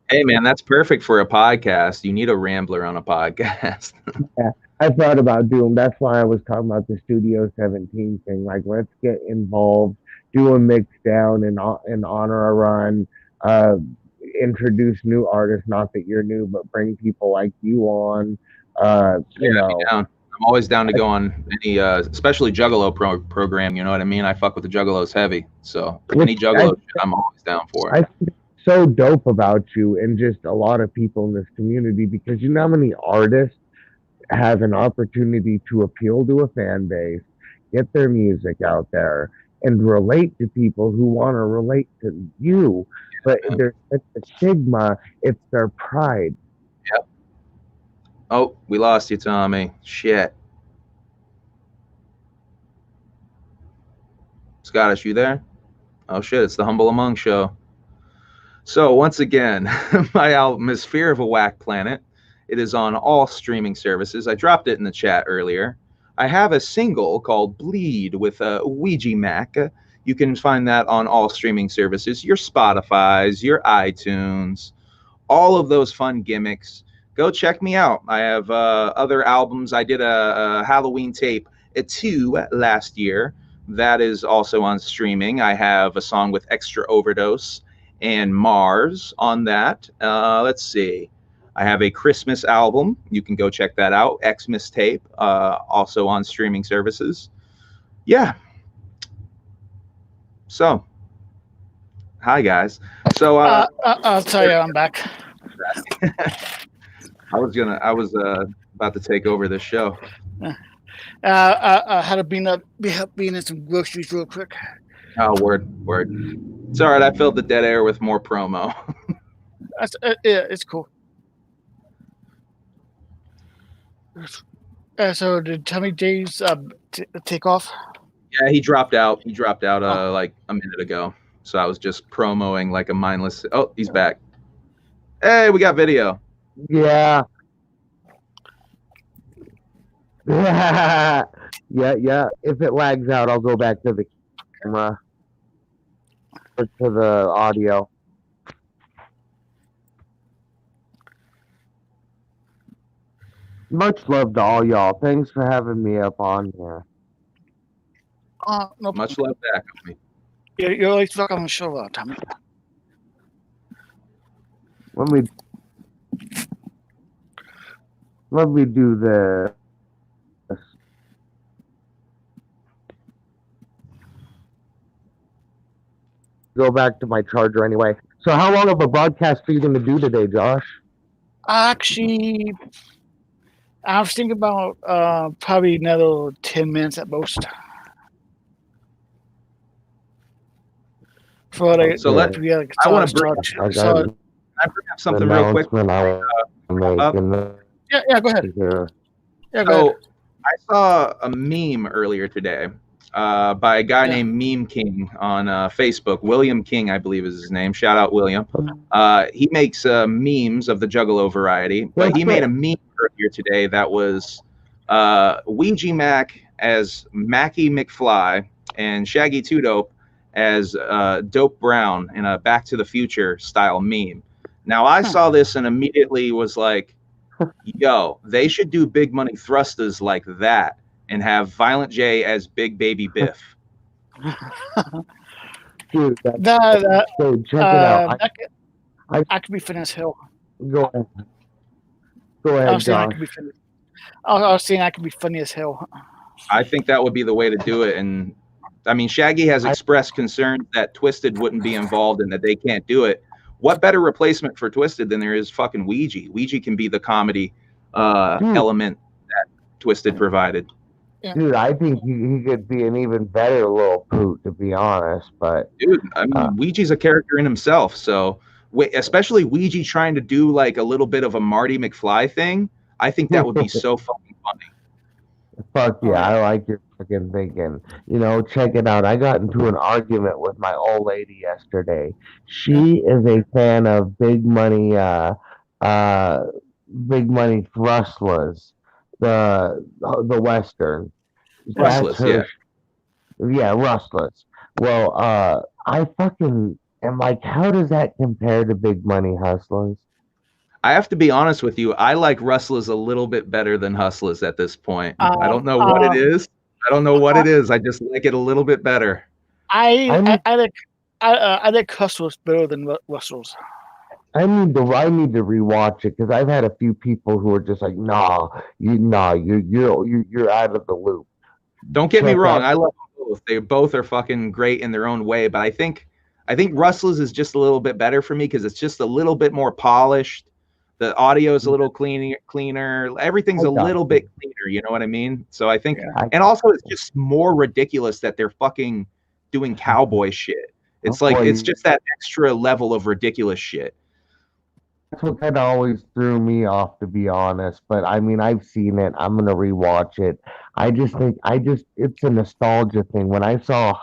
Hey, man, that's perfect for a podcast. You need a rambler on a podcast. Yeah, I thought about doing. That's why I was talking about the Studio 17 thing. Like, let's get involved, do a mix down, and honor a run. Uh, Introduce new artists. Not that you're new, but bring people like you on. Down. I'm always down to go on any, especially Juggalo program. You know what I mean? I fuck with the Juggalos heavy. So any Juggalo shit, I'm always down for. I think it's so dope about you and just a lot of people in this community because you know how many artists have an opportunity to appeal to a fan base, get their music out there, and relate to people who want to relate to you. But there's a stigma, it's their pride. Yep. Oh, we lost you, Tommy. Shit. Scottish, you there? Oh shit, it's the Humble Among show. So once again, my album is Fear of a Whack Planet. It is on all streaming services. I dropped it in the chat earlier. I have a single called Bleed with Ouija Mac. You can find that on all streaming services, your Spotify's, your iTunes, all of those fun gimmicks. Go check me out. I have other albums. I did a Halloween tape 2 last year. That is also on streaming. I have a song with Extra Overdose and Mars on that. Let's see. I have a Christmas album. You can go check that out. Xmas tape, also on streaming services. Yeah. So, hi guys. So I'll tell you, I'm back. I was about to take over this show. I had to be in some groceries real quick. Oh, word. It's all right. I filled the dead air with more promo. Yeah, it's cool. So did Tommy Days take off? Yeah, he dropped out. Like a minute ago. So I was just promoing like a mindless. Oh, he's back. Hey, we got video. Yeah. Yeah. If it lags out, I'll go back to the camera or to the audio. Much love to all y'all. Thanks for having me up on here. No, much love back. You're always welcome on the show, Tommy. Let me do this. Go back to my charger anyway. So how long of a broadcast are you going to do today, Josh? Actually, I was thinking about probably another 10 minutes at most. I want to bring up something real quick. Yeah, go ahead. So I saw a meme earlier today, by a guy named Meme King on Facebook. William King, I believe is his name. Shout out William. He makes memes of the Juggalo variety, but he made a meme earlier today that was Ouija Mac as Mackie McFly and Shaggy Two Dope as Dope Brown in a Back to the Future style meme. Now I saw this and immediately was like, yo, they should do Big Money Thrusters like that and have Violent J as Big Baby Biff. Dude, check it out. I could be funny as hell. Go ahead. Go ahead, Josh. I was saying I could be funny as hell. I think that would be the way to do it. And I mean, Shaggy has expressed concerns that Twisted wouldn't be involved and that they can't do it. What better replacement for Twisted than there is fucking Ouija? Ouija can be the comedy element that Twisted provided. Yeah. Dude, I think he could be an even better little poot, to be honest. But dude, I mean, Ouija's a character in himself. So, especially Ouija trying to do like a little bit of a Marty McFly thing, I think that would be so fucking funny. Fuck yeah, I like your fucking thinking. You know, check it out. I got into an argument with my old lady yesterday. She is a fan of Big Money Thrustlers, the Western. Rustlers, yeah. Yeah, Rustlers. Well, I fucking am like, how does that compare to Big Money Hustlers? I have to be honest with you. I like Rustlers a little bit better than Hustlers at this point. I don't know what it is. I don't know what it is. I just like it a little bit better. I like Hustlers better than Rustlers. I need to rewatch it because I've had a few people who are just like, you're out of the loop. Don't get me wrong. I love them both. They both are fucking great in their own way. But I think Rustlers is just a little bit better for me because it's just a little bit more polished. The audio is a little cleaner. Everything's a little bit cleaner. You know what I mean? So I think, and also it's just more ridiculous that they're fucking doing cowboy shit. It's it's just that extra level of ridiculous shit. That's what kind of always threw me off, to be honest. But I mean, I've seen it. I'm gonna rewatch it. I just think it's a nostalgia thing. When I saw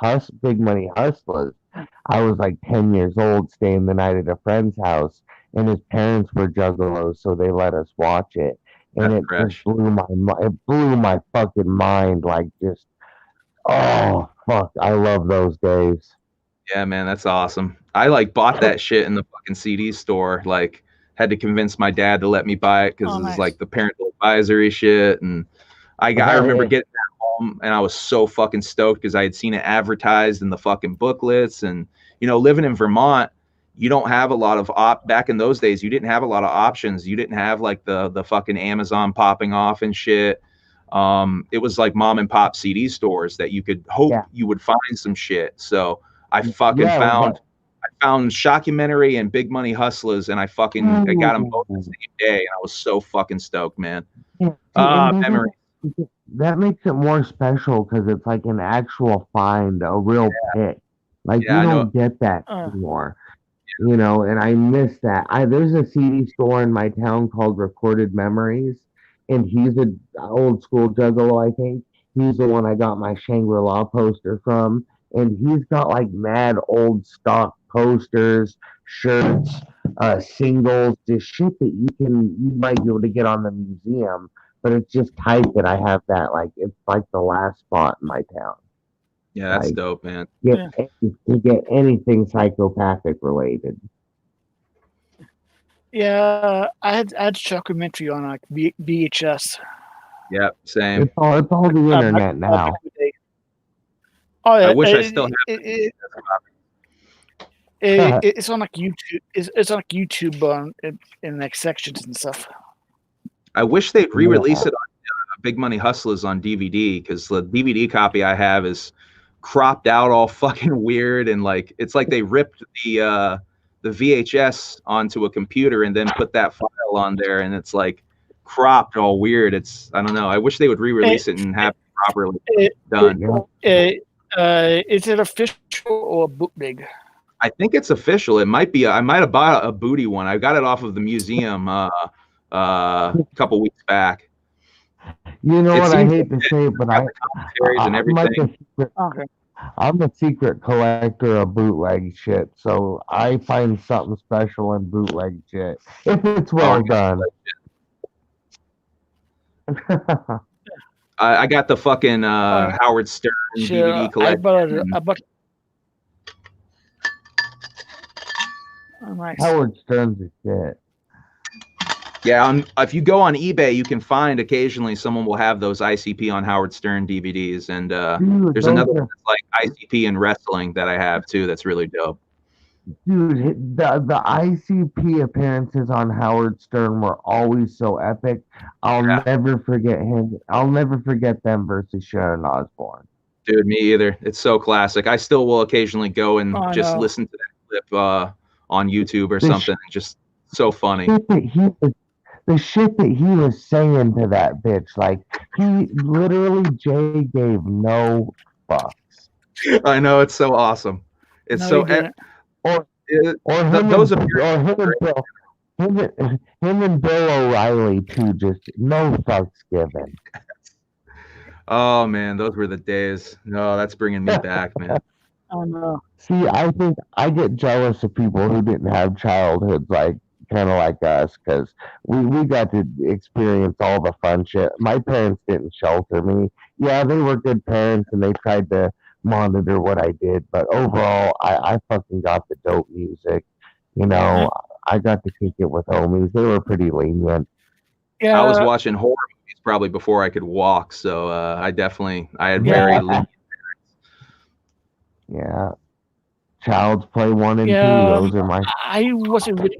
Big Money Hustlers, I was like 10 years old, staying the night at a friend's house, and his parents were juggalos, so they let us watch it, and just blew my fucking mind. Like, just, oh fuck, I love those days. Yeah, man, that's awesome. I bought that shit in the fucking CD store. Like, had to convince my dad to let me buy it because it's like the parental advisory shit. And I remember getting that home and I was so fucking stoked because I had seen it advertised in the fucking booklets. And, you know, living in Vermont, you don't have a lot of back in those days, you didn't have a lot of options. You didn't have like the fucking Amazon popping off and shit. It was like mom and pop CD stores that you could hope you would find some shit. So I fucking found Shockumentary and Big Money Hustlers, and I got them both the same day, and I was so fucking stoked, man. Memory. That makes it more special because it's like an actual find, a real pick. Like you don't get that anymore, you know. And I miss that. There's a CD store in my town called Recorded Memories, and he's an old school juggalo. I think he's the one I got my Shangri-La poster from. And he's got like mad old stock posters, shirts, singles, just shit that you might be able to get on the museum, but it's just tight that I have that. Like, it's like the last spot in my town. Yeah, that's dope, man. You get anything psychopathic related. Yeah, I had Shockumentary on like VHS. Yeah, same. It's all the internet now. Oh, yeah, I wish I still had it's on like YouTube. It's on like YouTube in like sections and stuff. I wish they'd re-release it on Big Money Hustlers on DVD because the DVD copy I have is cropped out all fucking weird and like it's like they ripped the VHS onto a computer and then put that file on there and it's like cropped all weird. I don't know. I wish they would re-release it and have it properly done. Is it official or bootleg? I think it's official. It might be. I might have bought a booty one. I got it off of the museum a couple weeks back. You know It what? I seems hate to say it, but got the commentaries and I'm like everything. Okay. I'm a secret collector of bootleg shit, so I find something special in bootleg shit if it's well done. I got the fucking Howard Stern DVD collection. I bought. Oh, nice. Howard Stern's a shit. Yeah, if you go on eBay, you can find occasionally someone will have those ICP on Howard Stern DVDs, and Dude, there's another one that's like ICP in wrestling that I have too. That's really dope. Dude, the ICP appearances on Howard Stern were always so epic. I'll never forget him. I'll never forget them versus Sharon Osbourne. Dude, me either. It's so classic. I still will occasionally go and just listen to that clip on YouTube or something. Just so funny. The shit that he was saying to that bitch, like he literally Jay gave no fucks. I know, it's so awesome. It's No, so he didn't. Or him and Bill O'Reilly too, just no fucks given. Oh man, those were the days. No, that's bringing me back, man. Oh no. See, I think I get jealous of people who didn't have childhoods like kind of like us, because we got to experience all the fun shit. My parents didn't shelter me. Yeah, they were good parents and they tried to monitor what I did, but overall, I fucking got the dope music. You know, I got to kick it with homies. They were pretty lenient. Yeah. I was watching horror movies probably before I could walk, so I had very lenient parents. Yeah. Child's Play 1 and 2. Those are my. I wasn't really.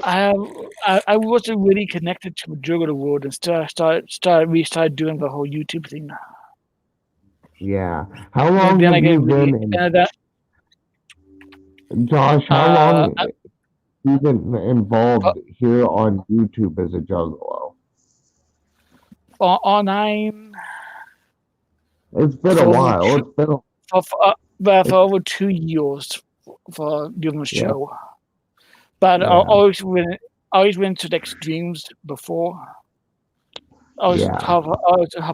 I wasn't really connected to Juggalo World and started doing the whole YouTube thing. Yeah. How long have you been Josh, how long have you been involved here on YouTube as a juggalo? Online. It's been a while. It's been for over 2 years for doing the show. But I always went to like streams before. I was hop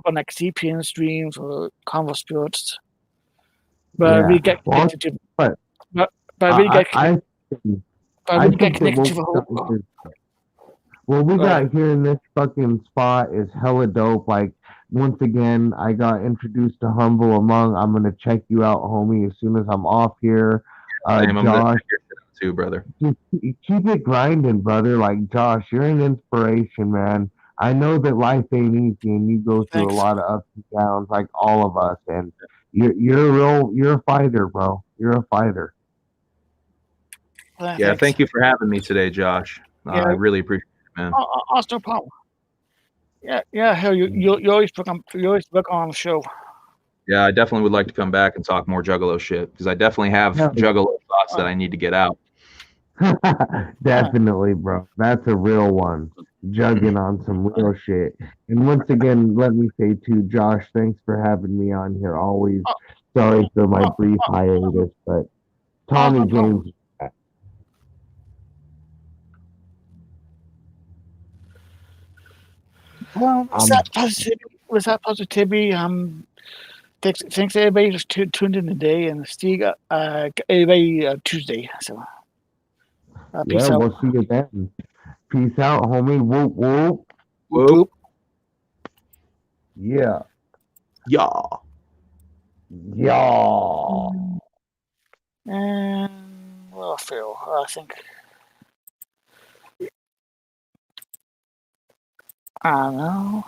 on like CPN streams or Convo Spirits. But we get connected to. But we get connected to the whole. What we got here in this fucking spot is hella dope. Like, once again, I got introduced to Humble Among. I'm gonna check you out, homie, as soon as I'm off here. Josh, too, brother. Keep it grinding, brother. Like, Josh, you're an inspiration, man. I know that life ain't easy, and you go through a lot of ups and downs, like all of us. And you're a fighter, bro. You're a fighter. Yeah, thank you for having me today, Josh. I really appreciate it, man. No problem. Yeah. Hell, you always book on the show. Yeah, I definitely would like to come back and talk more Juggalo shit, because I definitely have Juggalo thoughts that I need to get out. Definitely, bro. That's a real one. Jugging on some real shit. And once again, let me say too, Josh, thanks for having me on here. Always sorry for my brief hiatus, but Tommy James. Well, with that positivity, thanks everybody just tuned in today, and see everybody Tuesday. So peace out. We'll see you then. Peace out, homie. Whoop whoop. Whoop. Yeah. And well, Phil, I think. I don't know.